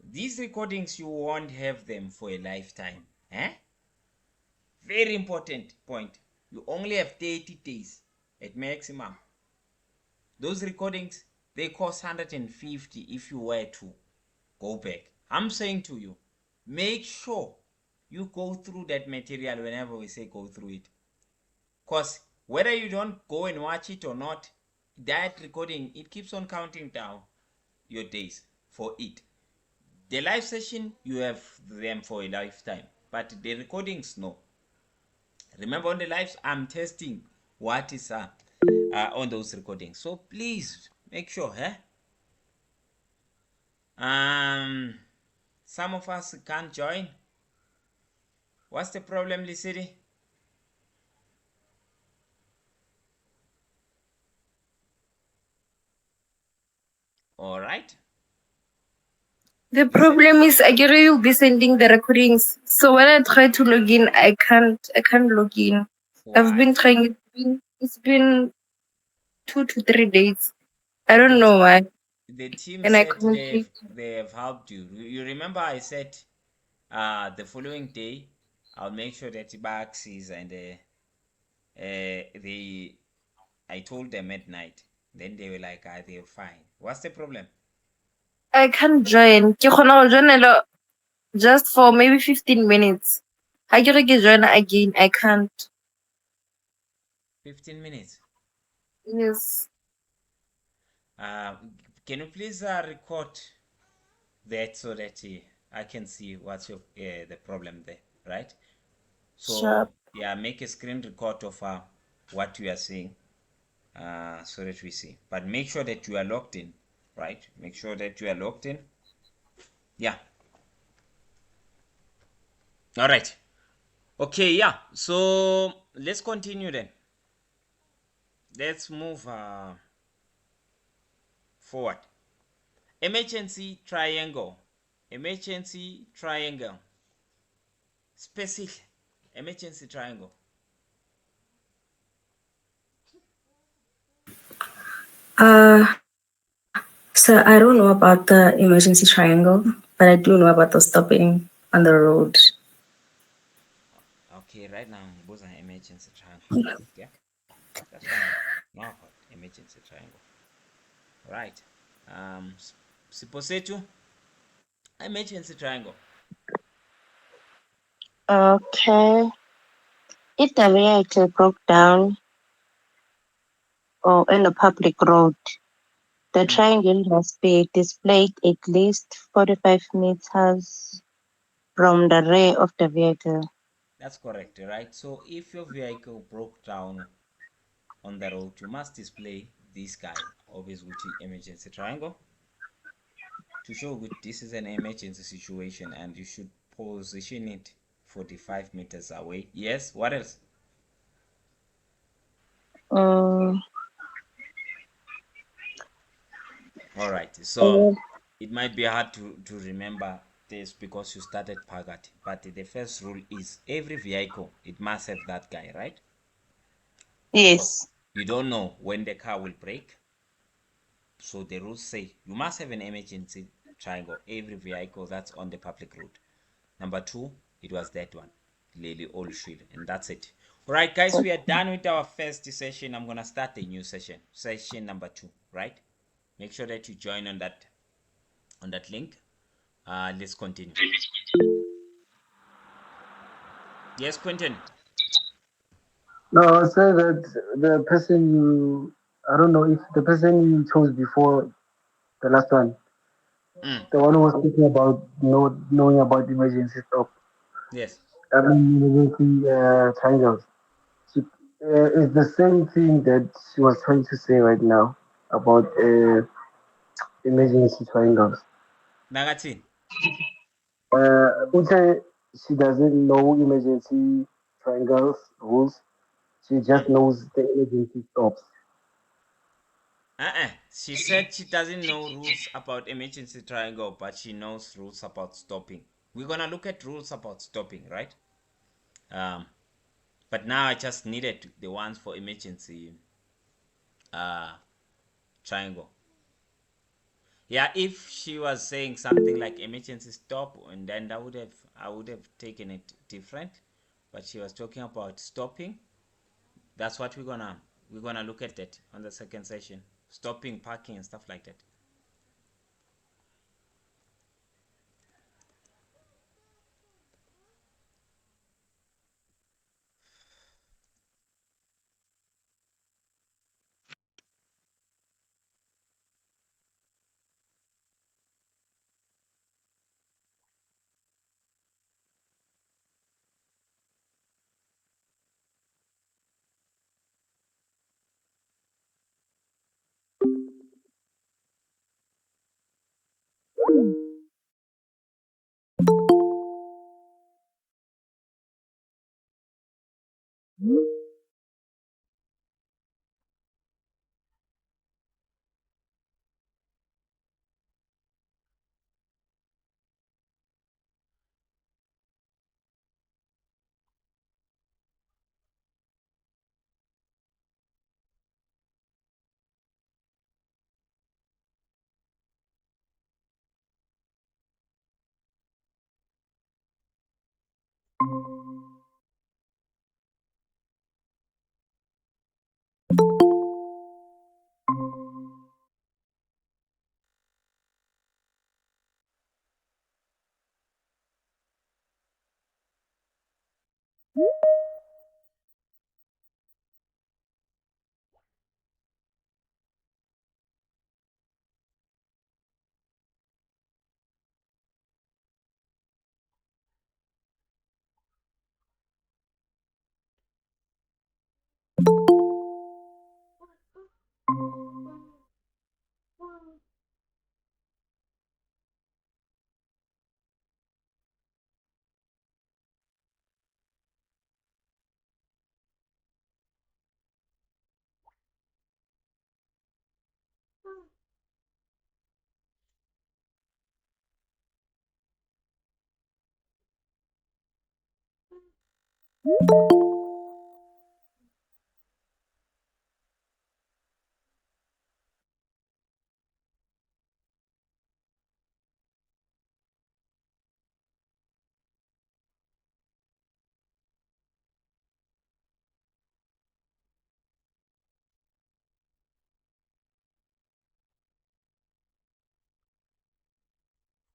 These recordings, you won't have them for a lifetime. Very important point. You only have 30 days at maximum. Those recordings, they cost 150 if you were to go back. I'm saying to you, make sure you go through that material whenever we say go through it. Because whether you don't go and watch it or not, that recording, it keeps on counting down your days for it. The live session, you have them for a lifetime. But the recordings, no. Remember, on the lives, I'm testing what is on those recordings. So please make sure. Some of us can't join. What's the problem, Lisidi? All right. The problem is Agiri will be sending the recordings. So when I try to log in, I can't log in. I've been trying. It's been 2 to 3 days. I don't know why. The team And I said communicate. they have helped you. You remember I said the following day I'll make sure that Ibax is and I told them at night. Then they were like, they're fine. What's the problem? I can't join. Ke kgona go joinela just for maybe 15 minutes. I get join again. I can't. 15 minutes. Yes. Can you please record that so that I can see what's your the problem there, right? So Sure. yeah, make a screen record of what you are seeing so that we see. But make sure that you are logged in, right? Make sure that you are logged in. Yeah. All right. Okay, yeah. So let's continue then. Let's move forward. Emergency triangle. Emergency triangle. Specific emergency triangle. So I don't know about the emergency triangle, but I do know about the stopping on the road. Okay, right now I'm both an emergency triangle. Yeah, that's one. Now about emergency triangle. Right. Siposetu, emergency triangle. Okay. If the vehicle broke down or in a public road, the triangle must be displayed at least 45 meters from the rear of the vehicle. That's correct, right? So if your vehicle broke down on the road, you must display this guy, always with the emergency triangle, to show that this is an emergency situation and you should position it 45 meters away. Yes, what else? Um, All right, so it might be hard to remember this because you started Pagati, but the first rule is every vehicle, it must have that guy, right? yes. You don't know when the car will break. So the rules say you must have an emergency triangle, every vehicle that's on the public road. Number 2, it was that one, Lily Olshil, and that's it. All right, guys, we are done with our first session. I'm gonna start a new session number 2, right? Make sure that you join on that link. Let's continue. Yes, Quentin. No, I would say that the person you, I don't know if the person you chose before the last one, Mm. the one who was speaking about knowing about emergency stop, Yes. I mean emergency triangles. She, it's the same thing that she was trying to say right now about emergency triangles. Nagatin. Ute, she doesn't know emergency triangles rules. She just knows the emergency stops. She said she doesn't know rules about emergency triangle, but she knows rules about stopping. We're gonna look at rules about stopping, right? Um, but now I just needed the ones for emergency uh triangle. Yeah, if she was saying something like emergency stop, and then I would have taken it different. But she was talking about stopping. That's what we're gonna look at that on the second session. Stopping, parking, and stuff like that.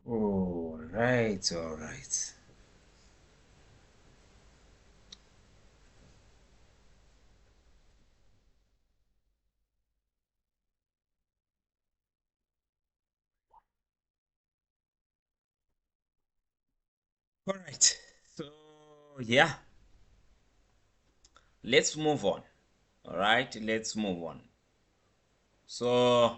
All right, all right. All right. So, yeah, let's move on. All right, let's move on. So,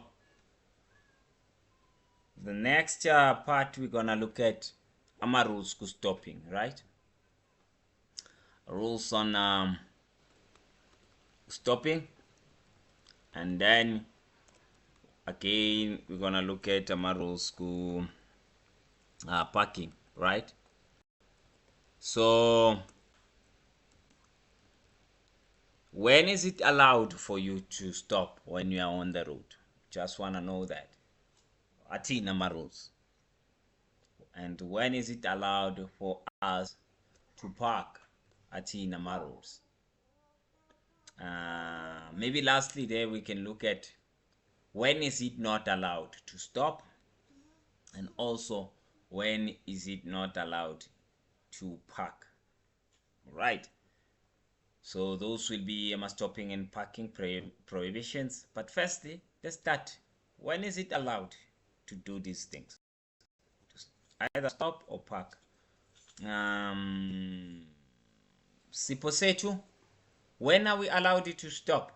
the next part we're gonna look at ama rules to stopping, right? Rules on stopping, and then again we're gonna look at ama rules to parking, right? So, when is it allowed for you to stop when you are on the road? Just wanna know that. Ati nama rules. And when is it allowed for us to park at nama rules? Maybe lastly there we can look at when is it not allowed to stop, and also when is it not allowed to park. right? So those will be stopping and parking prohibitions. But firstly, let's start. When is it allowed to do these things? To either stop or park. Siposetu, when are we allowed to stop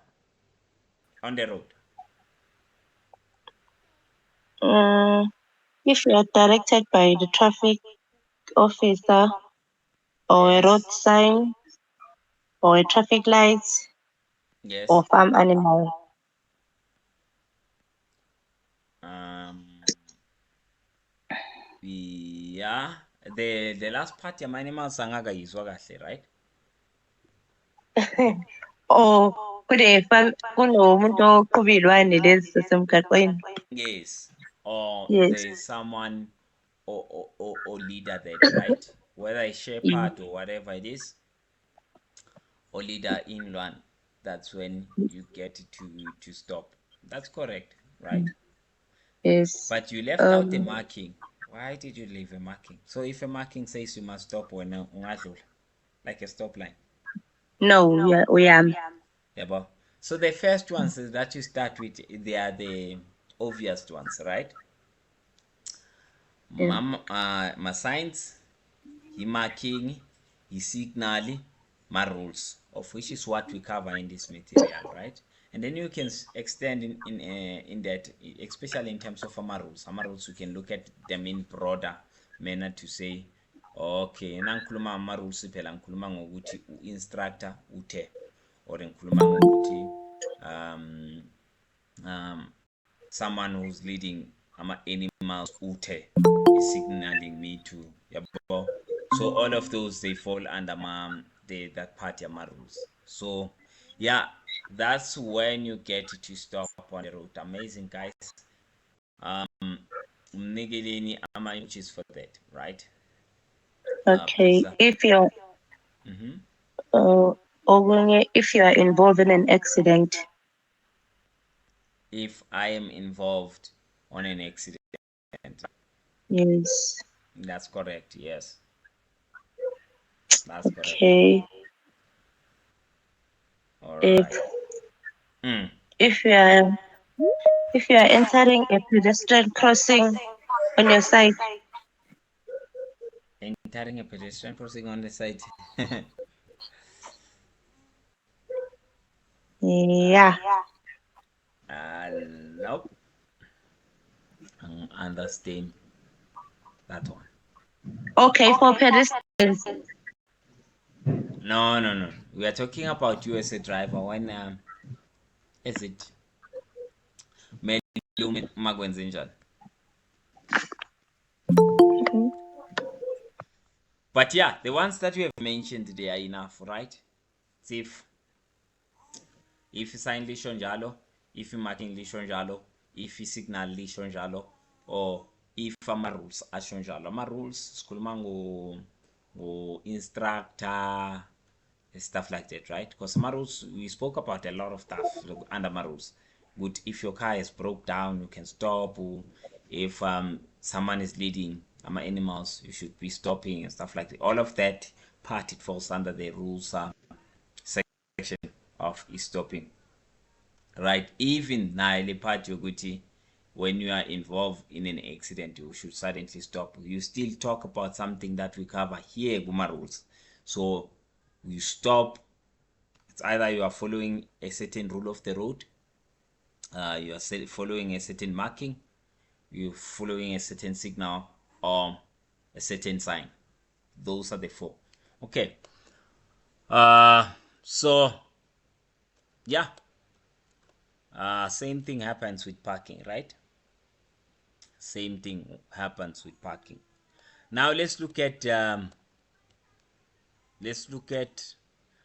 on the road? If you are directed by the traffic officer or a road Yes. sign or a traffic light Yes. or farm animal. Yeah, the last part yama animals angakayizwa kahle, right? Or kunomuntu oqhuba iy'lwane lezi zasemgaqweni. Yes, or Yes. there is someone or leader that, right? Whether a shepherd or whatever it is, or leader in one, that's when you get to stop. That's correct, right? Yes. But you left out a marking. Why did you leave a marking? So if a marking says you must stop when ungadlula, like a stop line. No, we are. Yeah, so the first ones that you start with, they are the obvious ones, right? My signs, marking, signal, my rules, of which is what we cover in this material, right? And then you can extend in that, especially in terms of my rules. Ama rules, you can look at them in broader manner to say, okay, nangikhuluma ama rules phela ngikhuluma ngokuthi instructor uthe, or ngikhuluma ngokuthi someone who's leading ama animals uthe is signaling me to, yabo. So all of those, they fall under that part yama rules. So yeah, that's when you get to stop on the road. Amazing, guys. Mnigeleni ama inches for that, right? Okay. If you're Mhm. if you are involved in an accident, If I am involved on an accident, yes. that's correct. Yes, that's correct. Okay. All If right. Mm. if you are entering a pedestrian crossing on your side, Entering a pedestrian crossing on the side. yeah. Nope. Understand that one. Okay, for pedestrians. No, no, no. We are talking about you as a driver. When is it? Magwenze njani? But yeah, the ones that we have mentioned, they are enough, right? See if sign lisho njalo, if marking lisho njalo, if signal lisho njalo, or if ama rules asho njalo. Ama rules sikhuluma ngo instructor, stuff like that, right? Because ama rules, we spoke about a lot of stuff under ama rules. Good, if your car is broke down, you can stop. Or if someone is leading ama animals, you should be stopping and stuff like that. All of that part, it falls under the rules section of stopping, right? Even nayo le part yokuthi when you are involved in an accident, you should suddenly stop. You still talk about something that we cover here kuma rules. So you stop. It's either you are following a certain rule of the road, you are following a certain marking, you're following a certain signal, or a certain sign. Those are the four. Okay. So yeah, same thing happens with parking, right? Same thing happens with parking. Now let's look at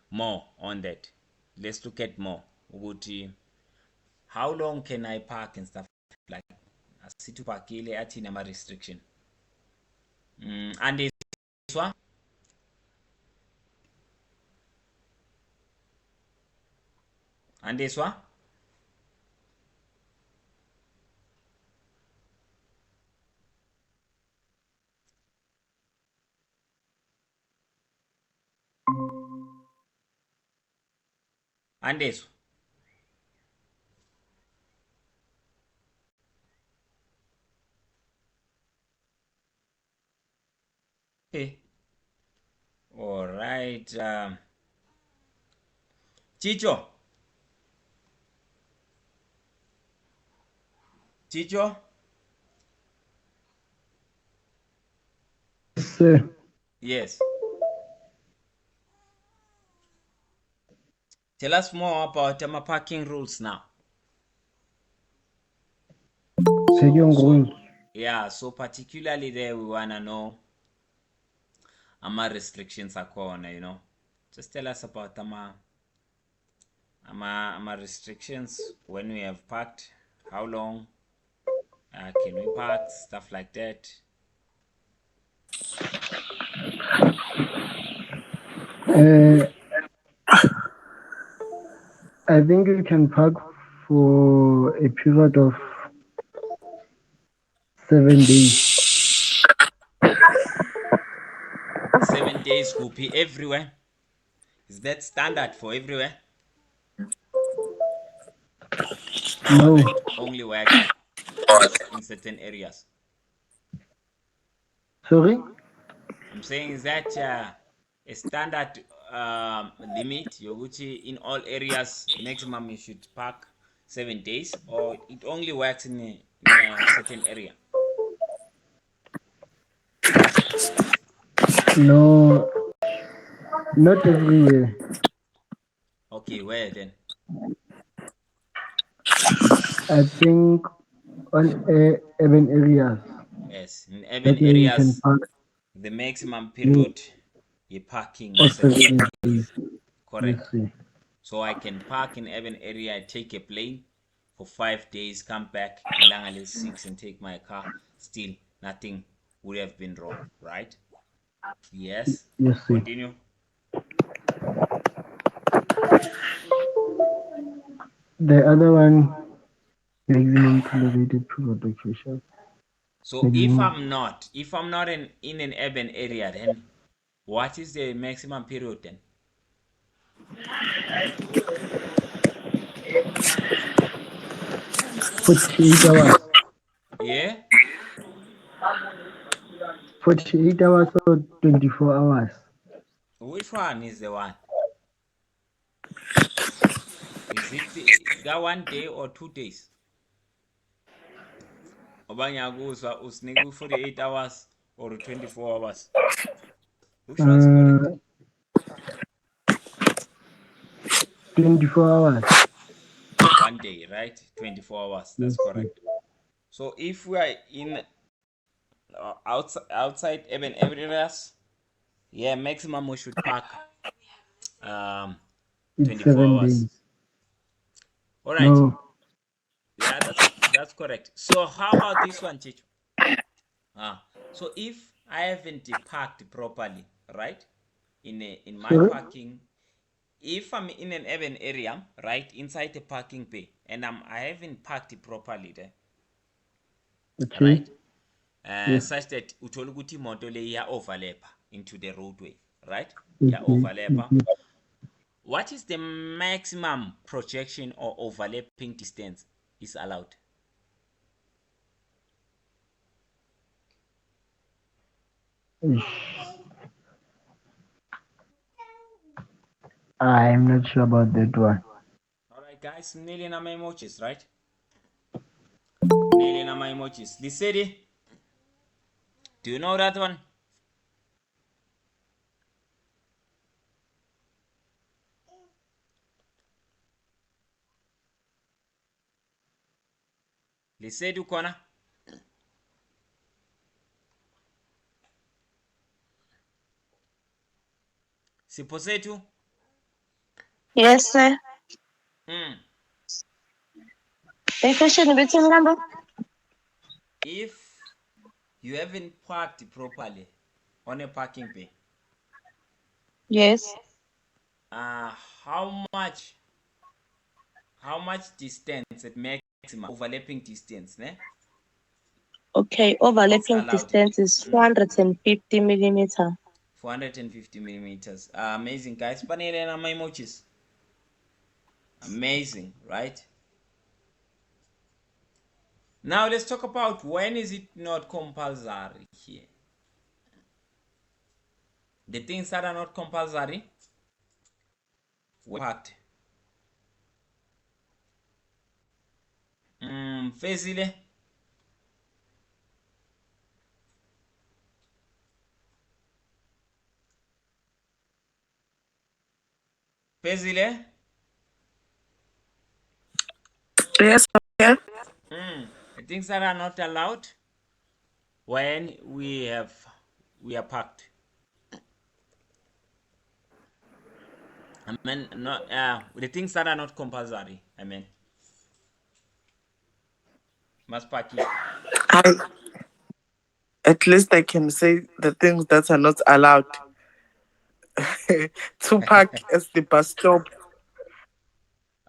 more on that. Let's look at more. Ukuthi, how long can I park and stuff like that? Asithi upakile athini ama restriction. Andiswa? Andiswa? Andezo. Okay. All right. Chicho. Chicho. Sir. Yes. Tell us more about the parking rules now. Yeah, so particularly there we wanna know restrictions are corner, you know. Just tell us about restrictions when we have parked, how long can we park, stuff like that. I think you can park for a period of 7 days. 7 days will be everywhere. Is that standard for everywhere? No. Or that only works in certain areas? Sorry? I'm saying is that a standard limit, Yoguchi, in all areas, maximum you should park 7 days, or it only works in a certain area? No, not everywhere. Okay, where then? I think on urban areas. Yes, in urban That's where you can areas, park the maximum period you're parking for is 7 7 days. days. Correct. Yes, sir. So I can park in urban area, I take a plane for 5 days, come back in Langali 6 and take my car. Still, nothing would have been wrong, right? Yes. Yes, sir. Continue. The other one, maximum tolerated period occupation. So if I'm not in an urban area, then what is the maximum period then? 48 hours. Yeah? 48 hours or 24 hours. Which one is the one? Is it that 1 day or 2 days? Obanyaguzwa usnigu 48 hours or 24 hours? Which one's correct? 24 hours. 1 day, right? 24 hours. That's correct. So if we are in outside urban areas, yeah, maximum we should park 24 hours. Days. All right. No. Yeah, that's correct. So how about this one, Chicho? So if I haven't parked properly, right? In my parking, if I'm in an urban area, right, inside the parking bay, and I haven't parked properly there, Okay. right? Such that utoluguti moto le ya overlap into the roadway, right? Ya overlap. What is the maximum projection or overlapping distance is allowed? I'm not sure about that one. All right, guys, nearly na my emojis, right? Nearly na my emojis. Lisedi, do you know that one? Lisedi ukona? Siposetu? Yes, sir. The question between number. If you haven't parked properly on a parking bay, Yes. how much distance at maximum overlapping distance, ne? Okay, overlapping distance is 450 millimeter. 450 millimeters. Amazing, guys. Panele na my emojis. Amazing, right? Now let's talk about when is it not compulsory here. The things that are not compulsory, what? Fezile. Fezile. Yes, okay. The things that are not allowed when we are packed. I mean, not the things that are not compulsory. I mean, must pack it. I, at least I can say the things that are not allowed to park as the bus stop.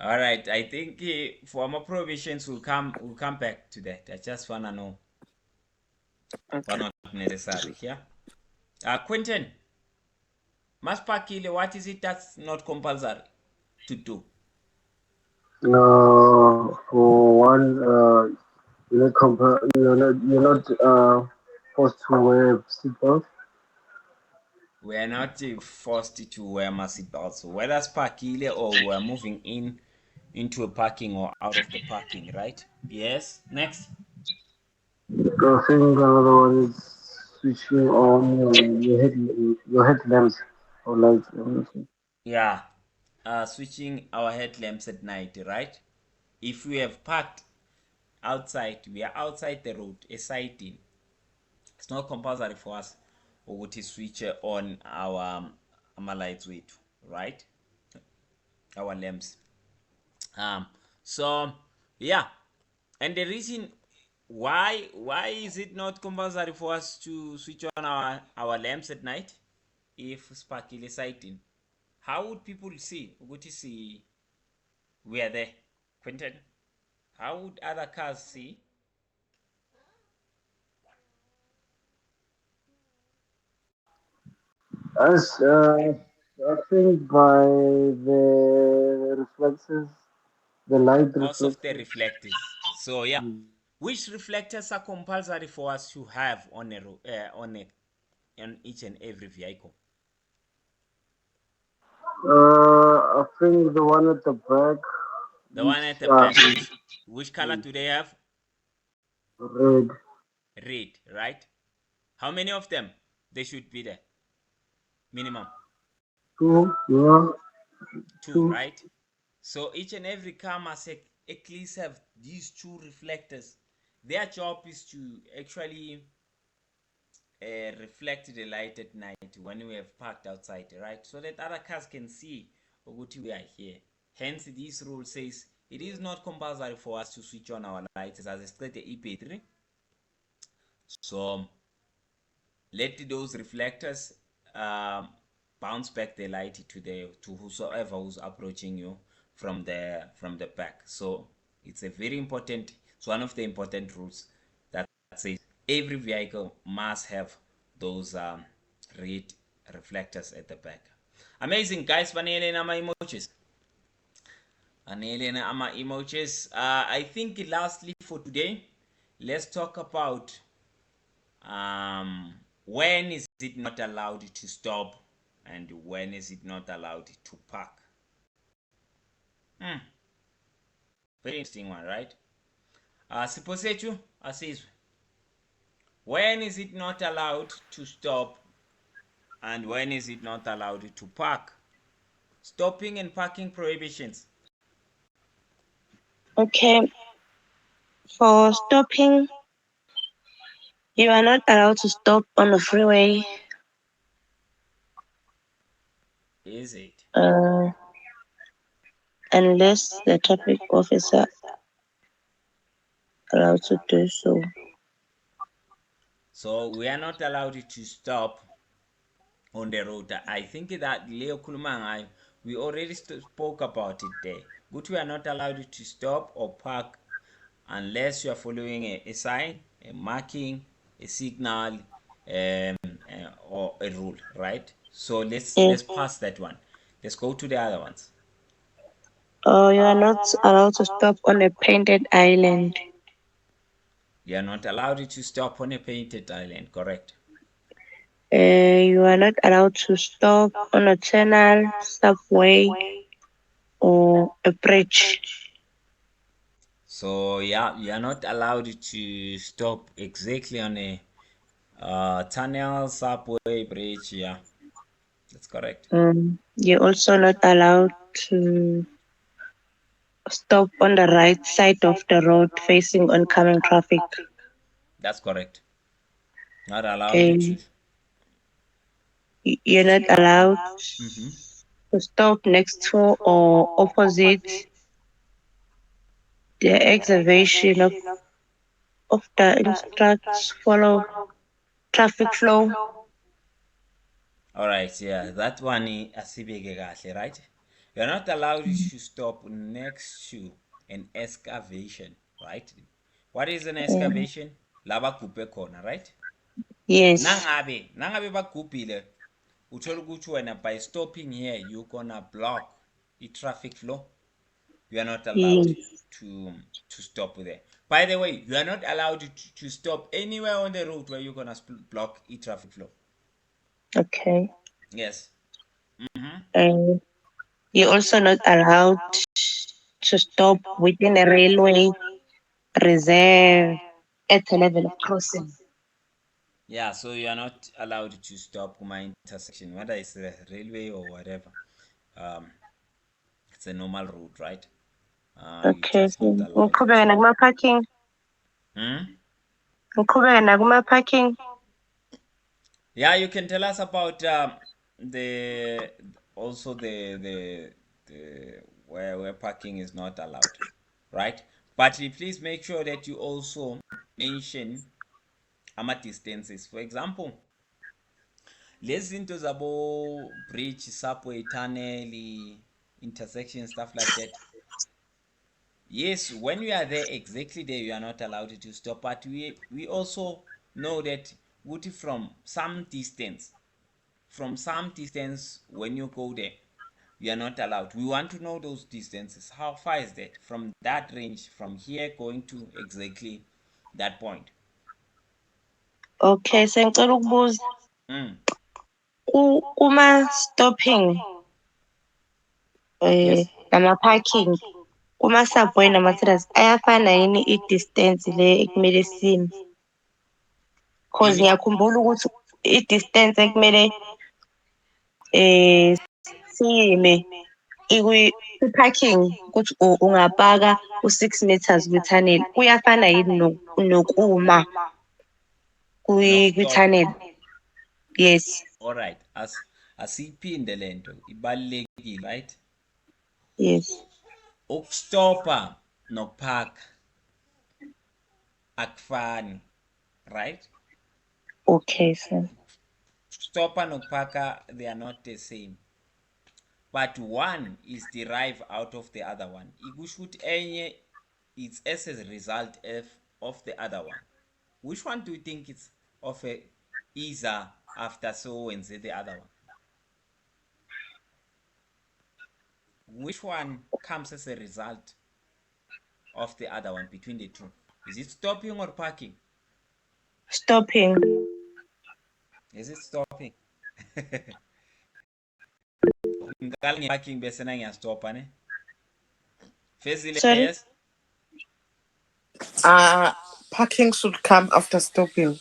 All right, I think for more provisions we'll come back to that. I just wanna know what Okay. not necessary. Yeah. Quentin, must pack what is it that's not compulsory to do? For one, you're not forced to wear seatbelt. We are not forced to wear my seatbelts, whether it's parking or we're moving into a parking or out of the parking, right? Yes. Next. I think another one is switching on your headlamps or lights. Yeah. Switching our headlamps at night, right? If we have parked outside, we are outside the road, a sighting. It's not compulsory for us or to switch on our lights with, right? Our lamps. So yeah, and the reason why is it not compulsory for us to switch on our lamps at night if sparkly sighting? How would people see? Would you see we are there, Quentin? How would other cars see? As I think by the reflectors, the light Because of the reflectors. reflectors. So yeah, which reflectors are compulsory for us to have on on each and every vehicle? I think the one at the back, The which one at the back, which color do they have? red. Red, right? How many of them? They should be there. Minimum Two, yeah, two, two. right? So each and every car must at least have these two reflectors. Their job is to actually reflect the light at night when we have parked outside, right? So that other cars can see what we are here. Hence, this rule says it is not compulsory for us to switch on our lights as a state EP3. So let those reflectors bounce back the light to whosoever who's approaching you from the back. So it's a very important. It's one of the important rules that says every vehicle must have those red reflectors at the back. Amazing, guys. Vanele ama emojis. Vanele ama emojis. I think lastly for today, let's talk about when is it not allowed to stop and when is it not allowed to park. Very interesting one, right? Siposetu asizwe, when is it not allowed to stop and when is it not allowed to park? Stopping and parking prohibitions. Okay, for stopping, you are not allowed to stop on the freeway Is it? unless the traffic officer allows to do so. So we are not allowed to stop on the road. I think that Leo Kulumang, we already spoke about it there. But we are not allowed to stop or park unless you are following a sign, a marking, a signal, or a rule, right? So let's Yes. pass that one. Let's go to the other ones. You are not allowed to stop on a painted island. You are not allowed to stop on a painted island, correct? You are not allowed to stop on a tunnel, subway, or a bridge. So yeah, you are not allowed to stop exactly on a tunnel, subway, bridge. Yeah, that's correct. You're also not allowed to stop on the right side of the road facing oncoming traffic. That's correct. Not allowed to. Uh, you're not allowed Mm-hmm. to stop next to or opposite the excavation of the instructs follow traffic flow. All right, yeah, that one asibeke kahle, right? You're not allowed to stop next to an excavation, right? What is an Mm, excavation? Laba gubhe khona, right? yes. Nangabe bagubhile, uthola ukuthi wena by stopping here you gonna block the traffic flow. You are not allowed Yes. to stop there. By the way, you are not allowed to stop anywhere on the road where you're gonna block the traffic flow. Okay. Yes. Mm-hmm. And you're also not allowed to stop within a railway reserve at a level of crossing. Yeah, so you are not allowed to stop my intersection, whether it's a railway or whatever. Um, it's a normal road, right? You Okay. just not allowed Ngiqhubeke to. nakuma-parking. Hmm? Ngiqhubeke nakuma-parking. Yeah, you can tell us about the also the where parking is not allowed, right? But please make sure that you also mention ama distances. For example, lezi zinto zabo bridge, subway, tunnel, intersection, stuff like that. Yes, when we are there exactly there, you are not allowed to stop. But we also know that from some distance when you go there, you are not allowed. We want to know those distances. How far is that from that range, from here going to exactly that point? Okay, sengicela ukubuza. Mm. Kuma-stopping Yes. nama-parking, kuma-subway nama-traders ayafana yini i-distance le ekumele sime? Cause Imi- ngiyakhumbula ukuthi i-distance ekumele eh siyime kwi-parking ukuthi ungapaka u-6 meters kwi-tunnel. Kuyafana yini nokuma Stop. kwi-tunnel? Yes. All right. Asiyiphinde lento ibalulekile, right? Yes. Ukustopa nokuphaka akufani, right? Okay, sir. Stopa nokuphaka, they are not the same. But one is derived out of the other one. Ikusho ukuthi enye it's as a result of the other one. Which one do you think it's of a either after so and say the other one? Which one comes as a result of the other one between the two? Is it stopping or parking? Stopping. Is it stopping? Ngicala parking bese nangiyastopa ne. Fezile, Sorry. yes. Parking should come after stopping.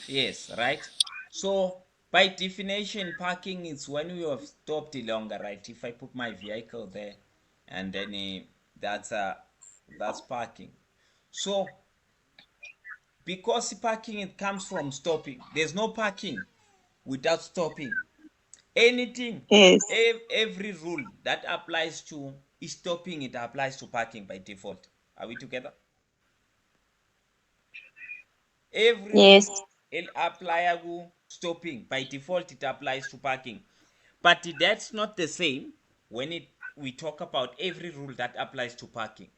Yes, right. So by definition, parking is when we have stopped longer, right? If I put my vehicle there, and then that's parking. So because parking it comes from stopping, there's no parking without stopping. Anything, Yes. every rule that applies to stopping, it applies to parking by default. Are we together? Every rule Yes. it apply to stopping by default, it applies to parking. But that's not the same when we talk about every rule that applies to parking.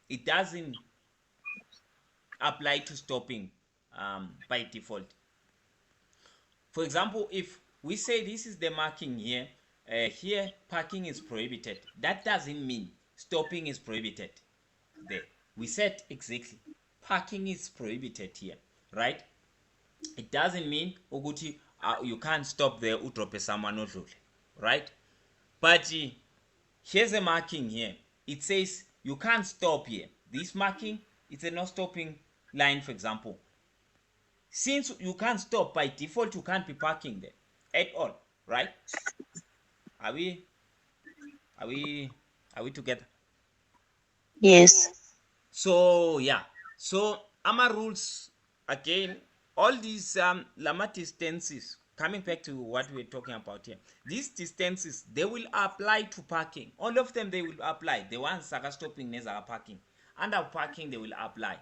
It doesn't apply to stopping by default. For example, if we say this is the marking here, here parking is prohibited. That doesn't mean stopping is prohibited. There we said exactly parking is prohibited here, right? It doesn't mean ukuthi you can't stop there udrope someone odlule, right? But here's a marking here. It says you can't stop here. This marking, it's a no stopping line, for example. Since you can't stop by default, you can't be parking there at all, right? Are we together? Yes. So yeah, so AMA rules again, all these lama distances, coming back to what we're talking about here, these distances, they will apply to parking. All of them, they will apply. The ones that are stopping neza parking, under parking, they will apply,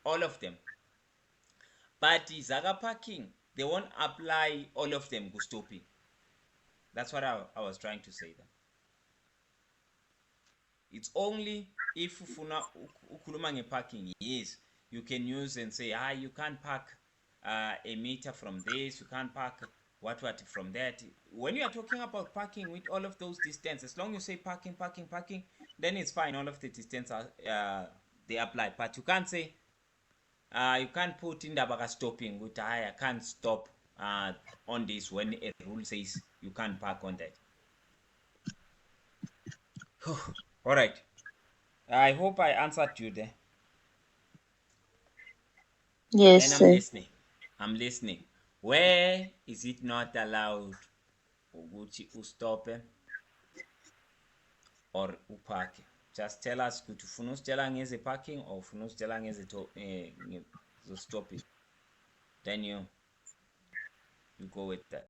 all of them. But zaga parking, they won't apply all of them go stopping. That's what I was trying to say there. It's only if ufuna ukhuluma nge-parking, yes, you can use and say, you can't park a meter from this, you can't park what from that. When you are talking about parking with all of those distances, as long as you say parking, then it's fine. All of the distance are they apply. But you can't say you can't put in the stopping with I can't stop on this when a rule says you can't park on that. All right. I hope I answered you there. Yes, And I'm listening. Where is it not allowed ukuthi ustope or uparke? Just tell us ukuthi ufuna usitshela ngeze parking or ufuna usitshela ngeze stopping. Then you go with that.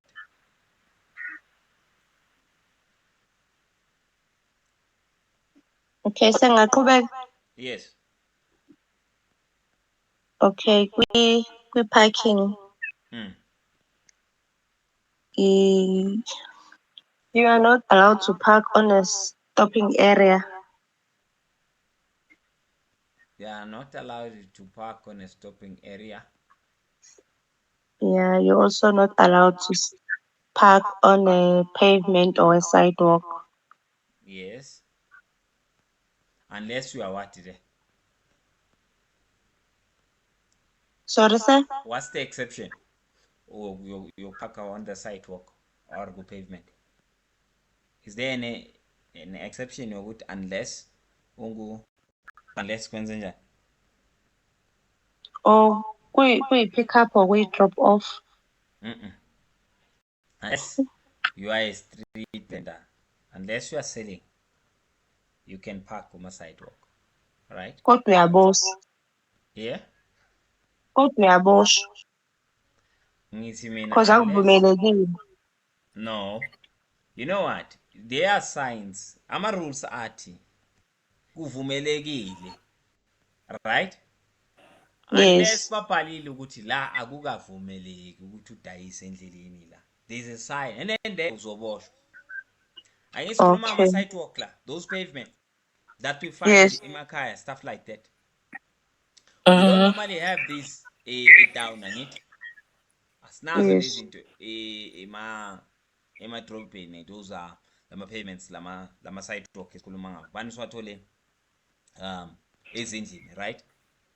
Okay, sengaqhubeka. Yes. Okay, kwi-parking. You are not allowed to park on a stopping area. You are not allowed to park on a stopping area. Yeah, you're also not allowed to park on a pavement or a sidewalk. Yes. Unless you are what today? Sorry, sir? What's the exception? Or you park on the sidewalk or go pavement? Is there an exception you would unless kwenze njani? Or we pick up or we drop off. Unless you are a street vendor, unless you are selling, you can park on a sidewalk, right? Kodwa uyabosha. Yeah. Kodwa uyabosha. Ngithi mina Because akuvumelekile. No. You know what? There are signs. Ama rules athi kuvumelekile. Right? Unless Yes. babhalile ukuthi la akukavumeleki ukuthi udayise endleleni la. There's a sign and then there uzoboshwa. Angisikhuluma ama sidewalk la, those pavements that we find Yes. in emakhaya, stuff like that. We don't normally have this down angithi. Asinazo lezi zinto emadrobheni, those are lama pavements lama sidewalk esikhuluma ngabo. Bani siwathole ezindlini, right?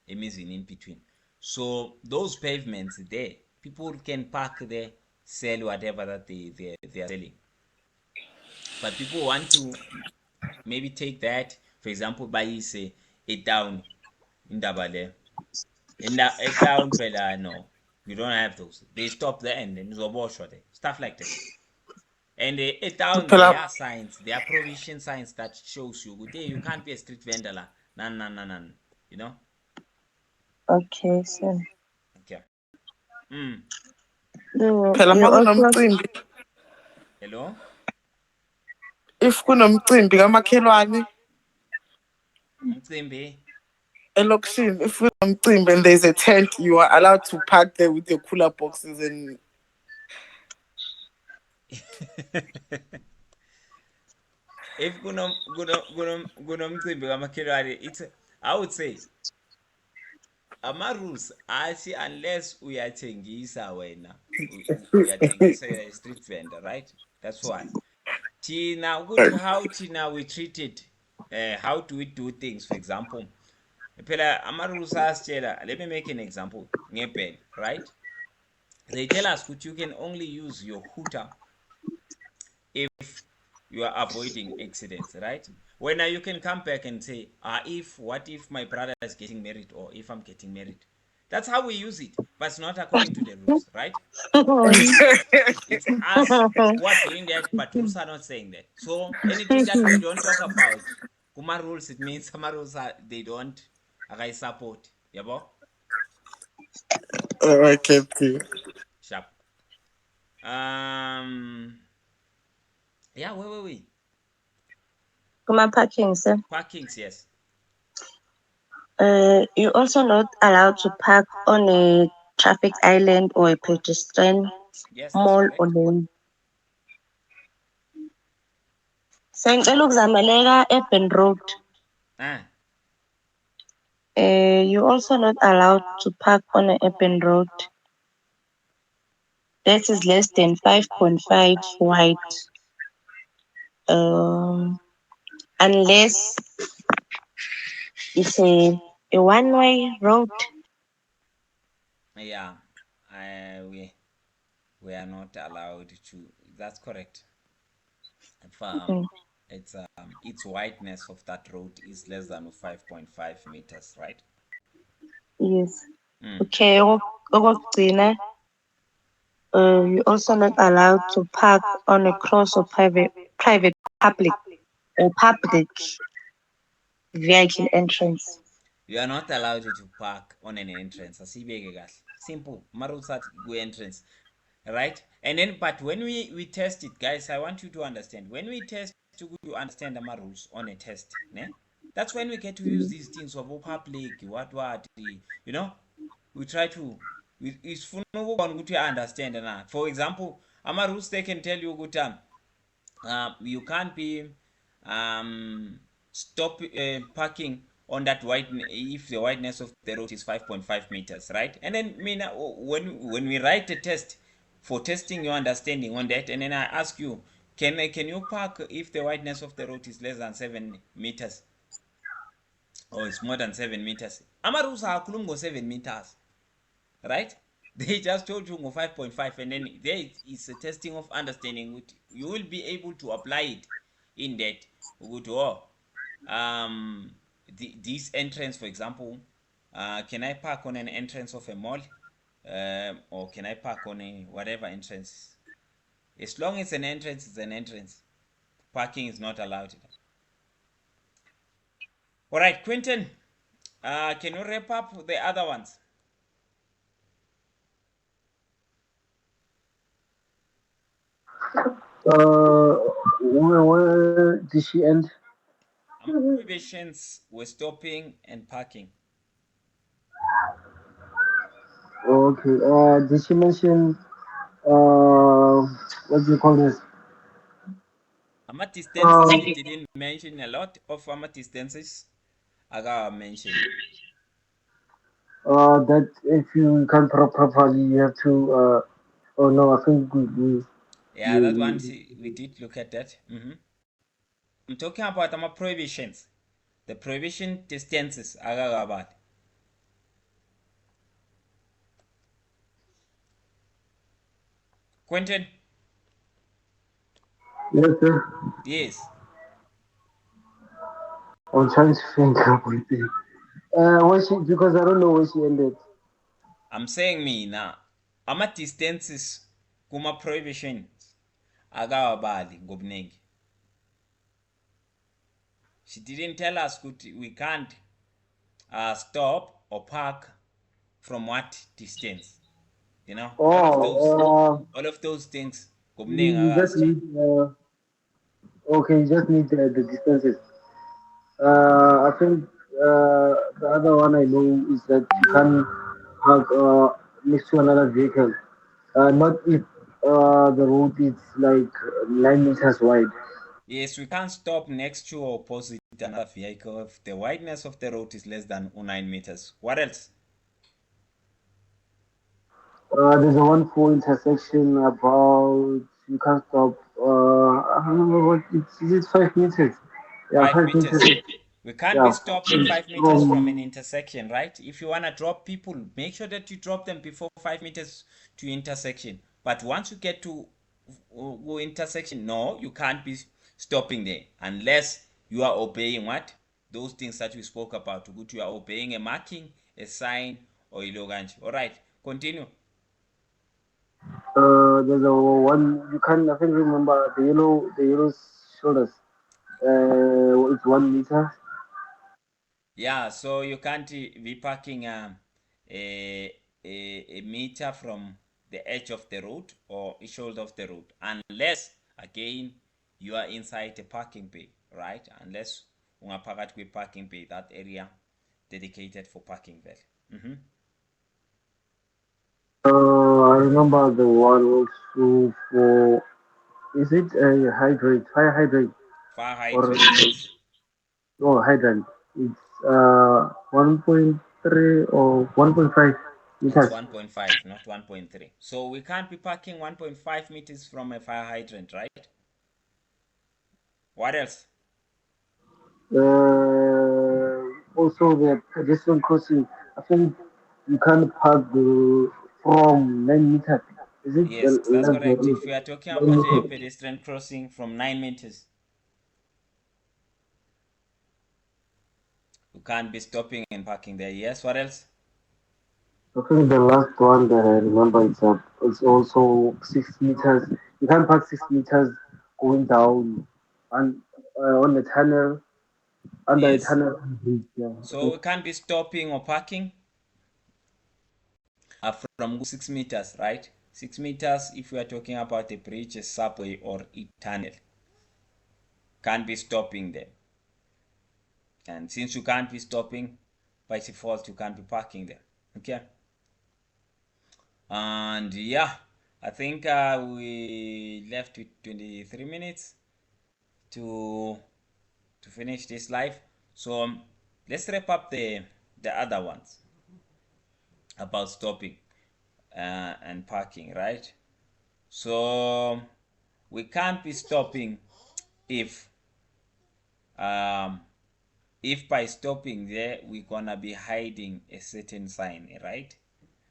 Emizini in between. So those pavements there, people can park there, sell whatever that they are selling. But people want to maybe take that, for example, bayise it down indaba le. In that down fella, no, you don't have those. They stop there and then uzoboshwa there, stuff like that. And it down there are signs, there are provision signs that shows you good. You can't be a street vendor la. None. You know? Okay, sir. Okay. Phela makunomcimbi. Hello? If kunomcimbi kamakhelwane Umcimbi. elokishini, if kunomcimbi and there's a tent, you are allowed to park there with your cooler boxes and If kunomcimbi kamakhelwane, it's I would say ama-rules athi unless uyathengisa wena uyathengisa a street vendor, right? That's why thina ukuthi how thina we treat it, how do we do things. For example, phela ama-rules ayasitshela, let me make an example ngebhele, right? They tell us that you can only use your hooter if you are avoiding accidents, right? When you can come back and say, what if my brother is getting married or if I'm getting married? That's how we use it, but it's not according to the rules, right? It's us who are doing that, but rules are not saying that. So anything that we don't talk about, Kuma rules, it means some rules they don't support. Yabo? I can see. Sharp. Yeah, wait. Kuma parking, sir. Parkings, yes. You're also not allowed to park on a traffic island or a pedestrian Yes, that's mall correct. or lane. Sengicela ukuzameleka Urban Road. You're also not allowed to park on an urban road that is less than 5.5 wide, unless it's a one-way road. Yeah, we are not allowed to. That's correct. If its wideness of that road is less than 5.5 meters, right? Yes. Okay. Okokugcina, you're also not allowed to park on a cross or private public or public vehicle entrance. You are not allowed to park on an entrance. Simple. Marusat go entrance. Right? And then, but when we test it, guys, I want you to understand. When we test to understand the rules on a test, ne? That's when we get to use these things of public, what, you know? We try to, it's fun to understand. For example, rules, they can tell you good you can't be stop parking on that wide if the wideness of the road is 5.5 meters, right? And then when we write a test for testing your understanding on that, and then I ask you, can you park if the wideness of the road is less than 7 meters or it's more than 7 meters? Amarusa akulungo 7 meters, right? They just told you 5.5, and then there is a testing of understanding. You will be able to apply it in that. This entrance, for example, can I park on an entrance of a mall, or can I park on a whatever entrance? As long as an entrance is an entrance, parking is not allowed. All right, Quentin, can you wrap up the other ones? Where did she end? Prohibitions were stopping and parking. Okay. Did she mention what do you call this? Distances, she didn't mention a lot of distances. I mentioned. That if you can't properly, you have to. Oh no, I think Yeah, that one we did look at that. I'm talking about prohibitions. The prohibition distances. Quentin. Yes, sir. Yes. I'm trying to think about it. Because I don't know where she ended. I'm saying me now. Distances kuma prohibitions akawabali ngobunengi. She didn't tell us we can't stop or park from what distance. You know, all of those things. You just need. Okay, you just need the distances. I think the other one I know is that you can park next to another vehicle. Not if the road is like 9 meters wide. Yes, we can't stop next to or opposite another vehicle if the wideness of the road is less than 9 meters. What else? There's a one full intersection about you can't stop. I don't remember what is it 5 meters? Yeah, 5 meters. 5 meters. We can't be Yeah, stopping 5 meters from an intersection, right? If you want to drop people, make sure that you drop them before 5 meters to intersection. But once you get to intersection, no, you can't be stopping there unless you are obeying what? Those things that we spoke about. You are obeying a marking, a sign, or a loganj. All right, continue. there's a one you can I think remember the yellow shoulders. It's 1 meter. Yeah, so you can't be parking a, a meter from the edge of the road or a shoulder of the road, unless again you are inside a parking bay, right? Unless ungaphakathi kwi parking bay, that area dedicated for parking there. I remember the one also for is it a hydrate, fire hydrant Fire or hydrant, yes. no hydrant? It's 1.3 or 1.5 It's meters. 1.5, not 1.3. So we can't be parking 1.5 meters from a fire hydrant, right? What else? Also the pedestrian crossing. I think you can park from 9 meters. Is it Yes, the that's length correct. of If we are talking nine about a meters? pedestrian crossing from 9 meters, you can't be stopping and parking there. Yes, what else? I think the last one that I remember it's also 6 meters. You can park 6 meters going down and on the tunnel under a Yes. tunnel. Yeah, I So think we can't be stopping or parking from 6 meters, right? 6 meters, if we are talking about a bridge, a subway, or a tunnel, can't be stopping there. And since you can't be stopping, by default, you can't be parking there. Okay. And yeah, I think we left with 23 minutes to finish this live. So let's wrap up the other ones about stopping and parking, right? So we can't be stopping if um, if by stopping there we're gonna be hiding a certain sign, right?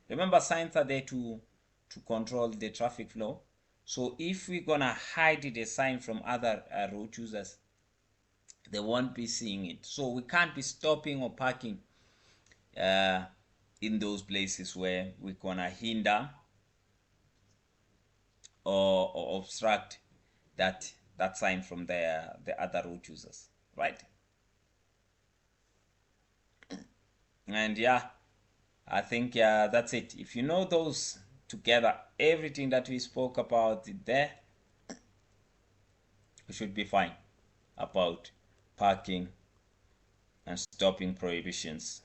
Remember, signs are there to control the traffic flow. So if we're gonna hide the sign from other road users, they won't be seeing it. So we can't be stopping or parking in those places where we're gonna hinder or obstruct that sign from the other road users, right? And yeah, I think that's it. If you know those together, everything that we spoke about there, we should be fine about parking and stopping prohibitions.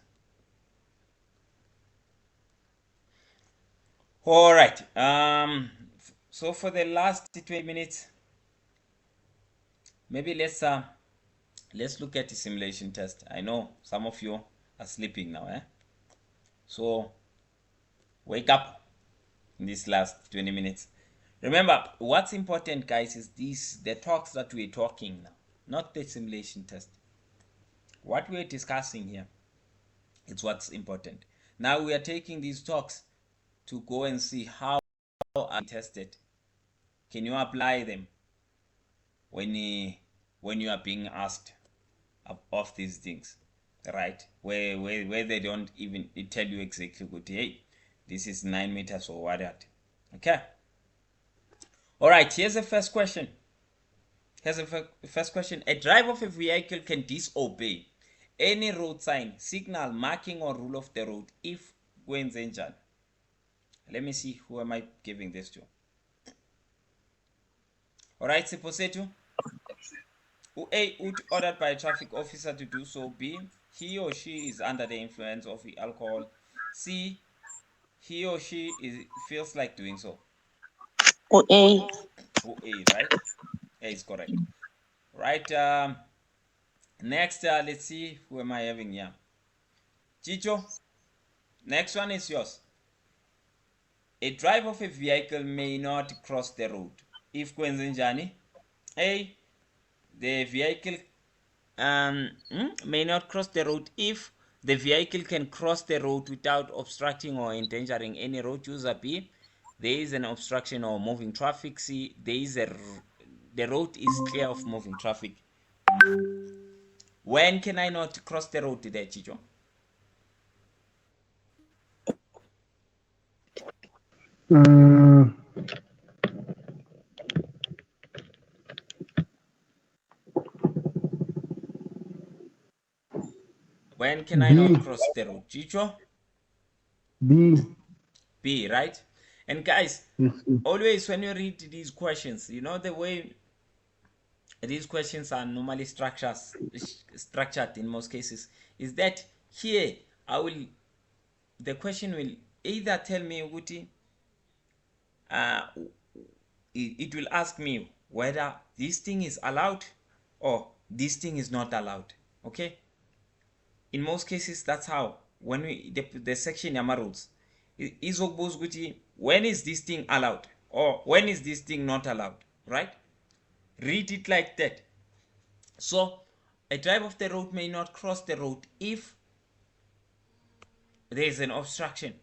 All right. So for the last 20 minutes, maybe let's look at the simulation test. I know some of you are sleeping now, eh? So wake up in these last 20 minutes. Remember, what's important, guys, is the talks that we're talking now, not the simulation test. What we're discussing here is what's important. Now we are taking these talks to go and see how are tested. Can you apply them when you are being asked of these things, right? Where they don't even tell you exactly good, hey, this is 9 meters or what that. Okay. All right. Here's the first question. A driver of a vehicle can disobey any road sign, signal, marking, or rule of the road if kwenzenjani. Let me see, who am I giving this to? All right, Siposetu. A, ordered by a traffic officer to do so. B, he or she is under the influence of alcohol. C, he or she feels like doing so. A. A, right? A is correct. Right. Next, let's see, who am I having here? Chicho, next one is yours. A driver of a vehicle may not cross the road if kwenzenjani. A, the vehicle may not cross the road if the vehicle can cross the road without obstructing or endangering any road user. B, there is an obstruction or moving traffic. C, the road is clear of moving traffic. When can I not cross the road there, Chicho? When can I not cross the road, Chicho? B, right? And guys, always when you read these questions, you know the way these questions are normally structured in most cases is that here the question will either tell me it will ask me whether this thing is allowed or this thing is not allowed. Okay, in most cases that's how when the section yama rules izokubuza ukuthi when is this thing allowed or when is this thing not allowed, right? Read it like that. So a driver of the road may not cross the road if there is an obstruction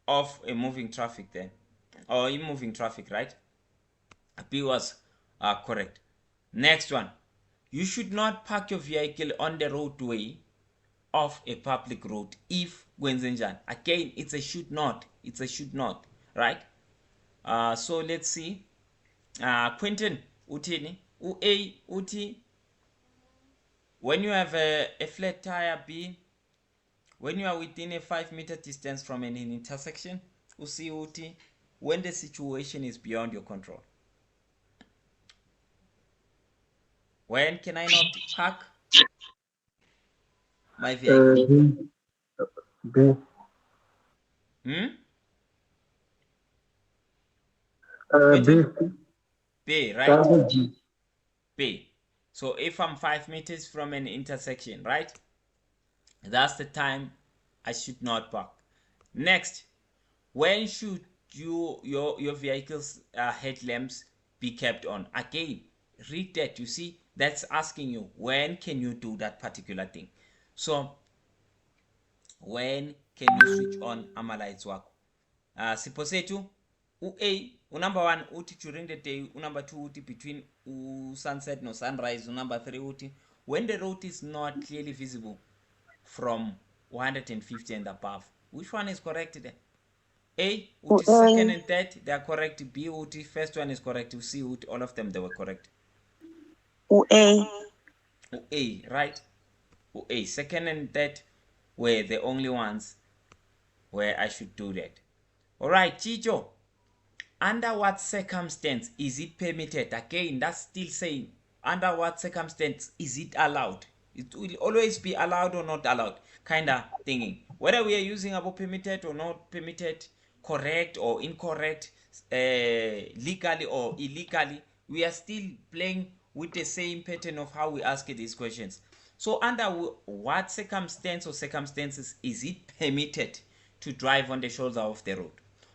of a moving traffic there or in moving traffic, right? B was correct. Next one, you should not park your vehicle on the roadway of a public road if kwenzenjani. Again, it's a should not, right? So let's see. Quentin utini A uti when you have a flat tire. B, when you are within a 5-meter distance from an intersection. Usi uti when the situation is beyond your control. When can I not park my vehicle? B. B. B, right? B. So if I'm 5 meters from an intersection, right? That's the time I should not park. Next, when should your vehicle's headlamps be kept on? Again, read that. You see, that's asking you when can you do that particular thing. So when can you switch on ama-lights wako? Siposetu A, number 1 uti during the day, number 2 uti between sunset no sunrise, number 3 uti when the road is not clearly visible from 150 and above. Which one is correct there? A, uti second and third, they are correct. B, uti first one is correct. C, uti all of them, they were correct. A, right? A, second and third were the only ones where I should do that. Alright, Chicho, under what circumstance is it permitted? Again, that's still saying under what circumstance is it allowed? It will always be allowed or not allowed kind of thinking. Whether we are using about permitted or not permitted, correct or incorrect, legally or illegally, we are still playing with the same pattern of how we ask these questions. So under what circumstance or circumstances is it permitted to drive on the shoulder of the road?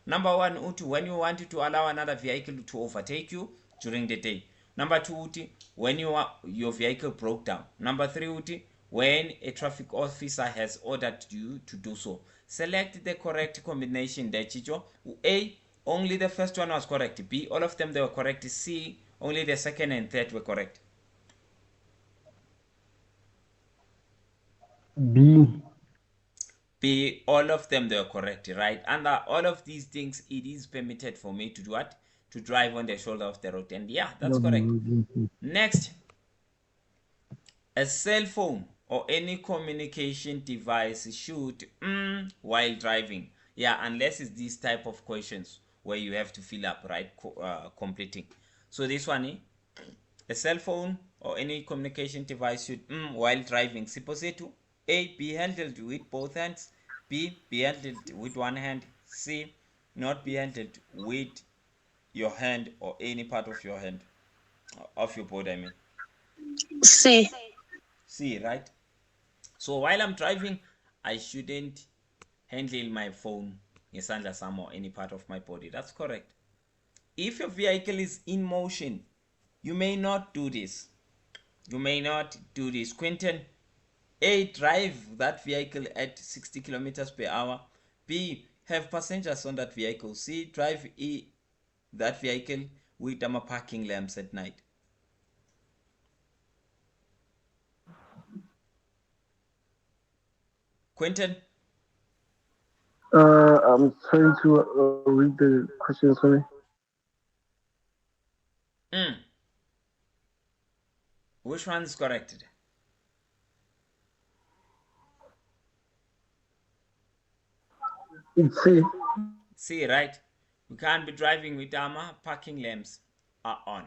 Number 1, uti when you want to allow another vehicle to overtake you during the day. Number 2, uti when your vehicle broke down. Number 3, uti when a traffic officer has ordered you to do so. Select the correct combination there, Chicho. A, only the first one was correct. B, all of them they were correct. C, only the second and third were correct. B, all of them they are correct, right? Under all of these things, it is permitted for me to do what? To drive on the shoulder of the road. And yeah, that's correct. Next, a cell phone or any communication device should while driving. Yeah, unless it's these type of questions where you have to fill up, right? Completing. So this one, a cell phone or any communication device should while driving. Siposetu. A, be handled with both hands. B, be handled with one hand. C, not be handled with your hand or any part of your hand, of your body, I mean. C, right? So while I'm driving, I shouldn't handle my phone ngesandla sami or any part of my body. That's correct. If your vehicle is in motion, you may not do this. You may not do this. Quentin, A, drive that vehicle at 60 kilometers per hour. B, have passengers on that vehicle. C, drive that vehicle with parking lamps at night. Quentin? I'm trying to read the question, sorry. Which one is correct? It's C. C, right? We can't be driving with parking lamps are on.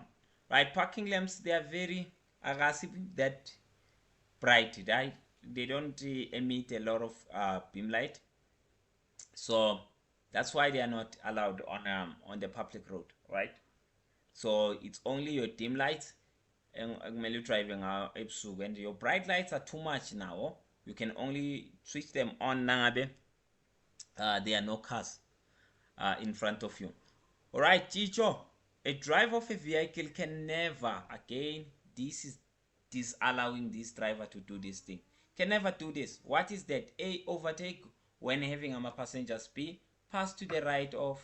Right? Parking lamps, they are very aggressive, that bright, right? They don't emit a lot of beam light. So that's why they are not allowed on the public road, right? So it's only your dim lights and driving ebusuku, and your bright lights are too much now. You can only switch them on nangabe there are no cars in front of you. All right, Chicho, a driver of a vehicle can never, again, this is disallowing this driver to do this thing, can never do this. What is that? A, overtake when having passengers. B, pass to the right of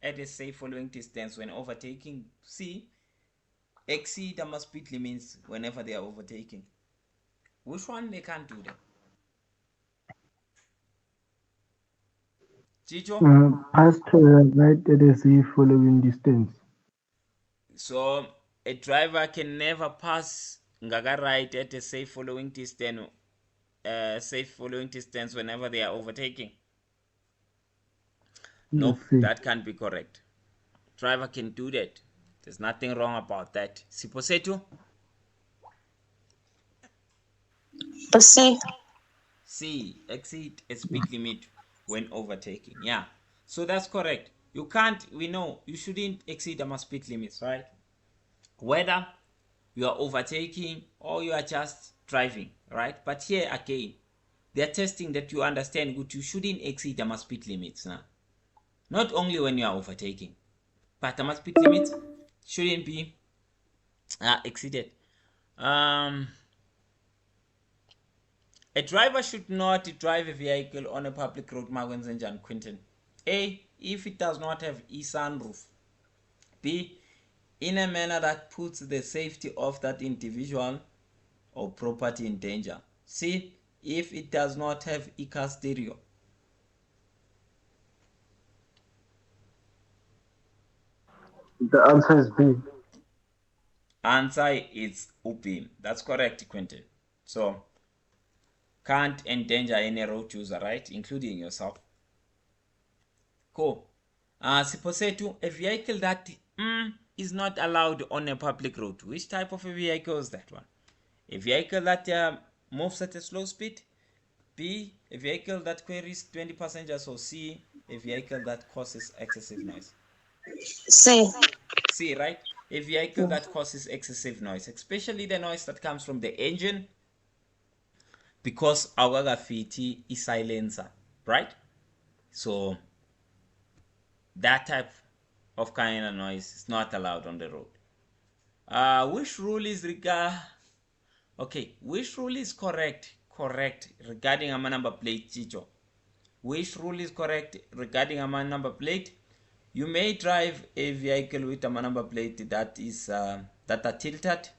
at a safe following distance when overtaking. C, exceed speed limits whenever they are overtaking. Which one they can't do that? Chicho? Pass to the right at a safe following distance. So a driver can never pass ngaga right at a safe following distance whenever they are overtaking. Nope, that can't be correct. Driver can do that. There's nothing wrong about that. Siposetu? C. C, exceed a speed limit when overtaking. Yeah, so that's correct. You can't, we know you shouldn't exceed speed limits, right? Whether you are overtaking or you are just driving, right? But here again, they're testing that you understand good, you shouldn't exceed speed limits now. Not only when you are overtaking, but speed limits shouldn't be exceeded. A driver should not drive a vehicle on a public road, Magwenzenjan Quinton. A, if it does not have a sunroof. B, in a manner that puts the safety of that individual or property in danger. C, if it does not have a car stereo. The answer is B. Answer is B. That's correct, Quentin. So, can't endanger any road user, right? Including yourself. Cool. Siposetu, a vehicle that is not allowed on a public road. Which type of a vehicle is that one? A vehicle that moves at a slow speed. B, a vehicle that carries 20 passengers. Or C, a vehicle that causes excessive noise. C. C, right? A vehicle that causes excessive noise, especially the noise that comes from the engine, because awakafiti is silencer, right? So that type of kind of noise is not allowed on the road. Which rule is which rule is correct regarding a number plate, Chicho? Which rule is correct regarding a number plate? You may drive a vehicle with a number plate that is that are tilted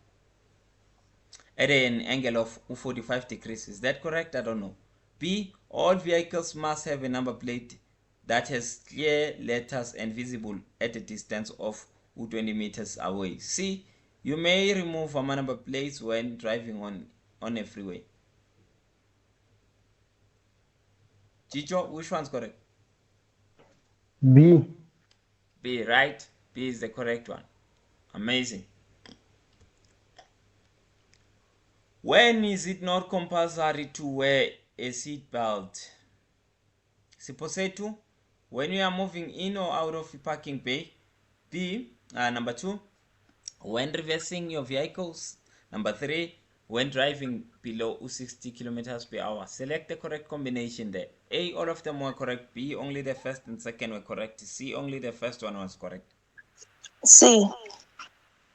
at an angle of 45 degrees. Is that correct? I don't know. B, all vehicles must have a number plate that has clear letters and visible at a distance of 20 meters away. C, you may remove number plates when driving on a freeway. Chicho, which one's correct? B. B, right? B is the correct one. Amazing. When is it not compulsory to wear a seat belt? Siposetu, when you are moving in or out of the parking bay. B, number 2, when reversing your vehicles. Number 3, when driving below 60 kilometers per hour. Select the correct combination there. A, all of them were correct. B, only the first and second were correct. C, only the first one was correct. C.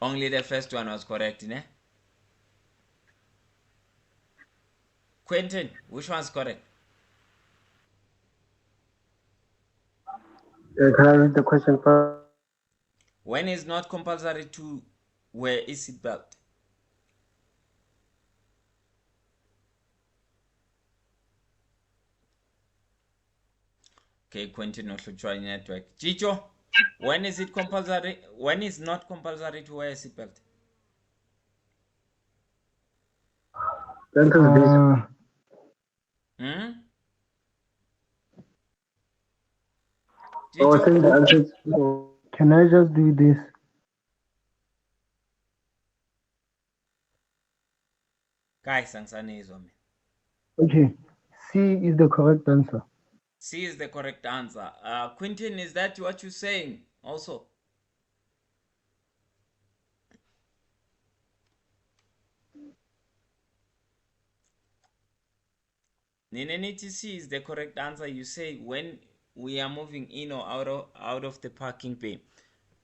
Only the first one was correct, ne? Quentin, which one's correct? Can I read the question first? When is not compulsory to wear a seatbelt? Okay, Quentin also join network. Chicho, when is it compulsory? When is not compulsory to wear a seatbelt? I was saying the Chicho? answer is can I just do this? Guys, ansani izwa mina. Okay, C is the correct answer. C is the correct answer. Quentin, is that what you're saying also? Nineniti C is the correct answer. You say when we are moving in or out of the parking bay,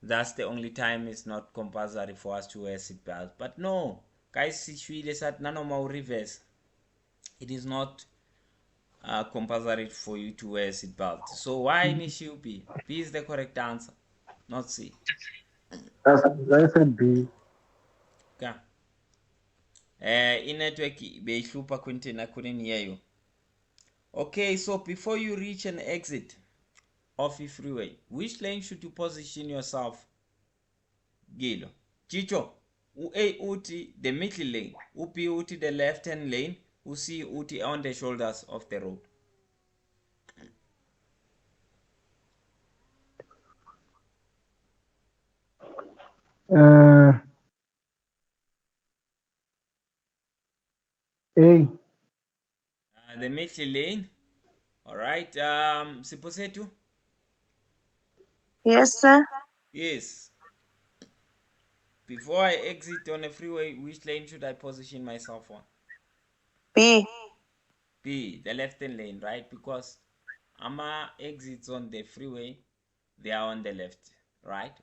that's the only time it's not compulsory for us to wear seatbelt. But no, guys, reverse. It is not compulsory for you to wear a seatbelt. So why initial B? B is the correct answer, not C. I said B. Okay. In-network beyihlupa Quentin, I couldn't hear you. Okay, so before you reach an exit of a freeway, which lane should you position yourself? Gilo. Chicho, A uti the middle lane, B uti the left hand lane, C uti on the shoulders of the road. A. The middle lane. All right. Siposetu? Yes, sir. Yes. Before I exit on a freeway, which lane should I position myself on? B. B, the left hand lane, right? Because AMA exits on the freeway, they are on the left, right?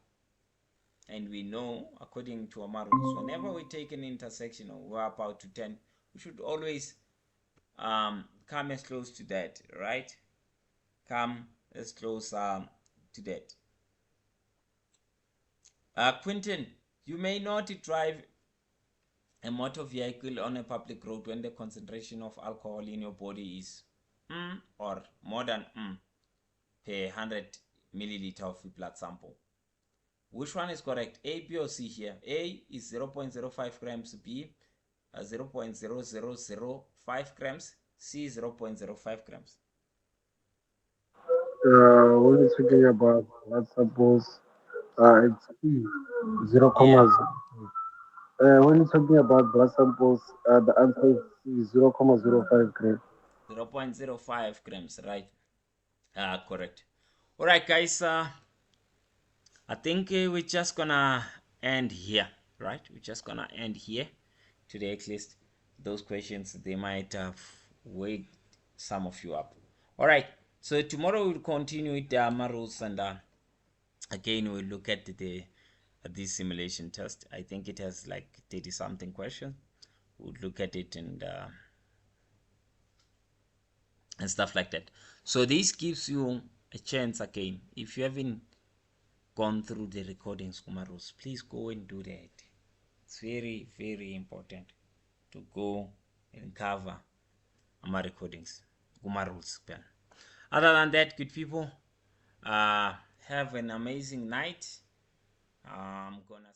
And we know, according to our rules, whenever we take an intersection or we're about to turn, we should always come as close to that, right? Come as close to that. Quentin, you may not drive a motor vehicle on a public road when the concentration of alcohol in your body is or more than per 100 milliliter of blood sample. Which one is correct? A, B, or C here? A is 0.05 grams, B 0.0005 grams, C 0.05 grams. When you're talking about blood samples, it's E, 0, Yeah. when you're talking about blood samples, the answer is C, 0.05 grams. 0.05 grams, right? Correct. All right, guys. I think we're just gonna end here, right? We're just gonna end here today. At least those questions, they might have waked some of you up. All right. So tomorrow we'll continue with the rules, and again we'll look at this simulation test. I think it has like 30 something questions. We'll look at it and stuff like that. So this gives you a chance again. If you haven't gone through the recordings, Kumaros, please go and do that. It's very, very important to go and cover my recordings, Kumaros. Other than that, good people, have an amazing night. I'm gonna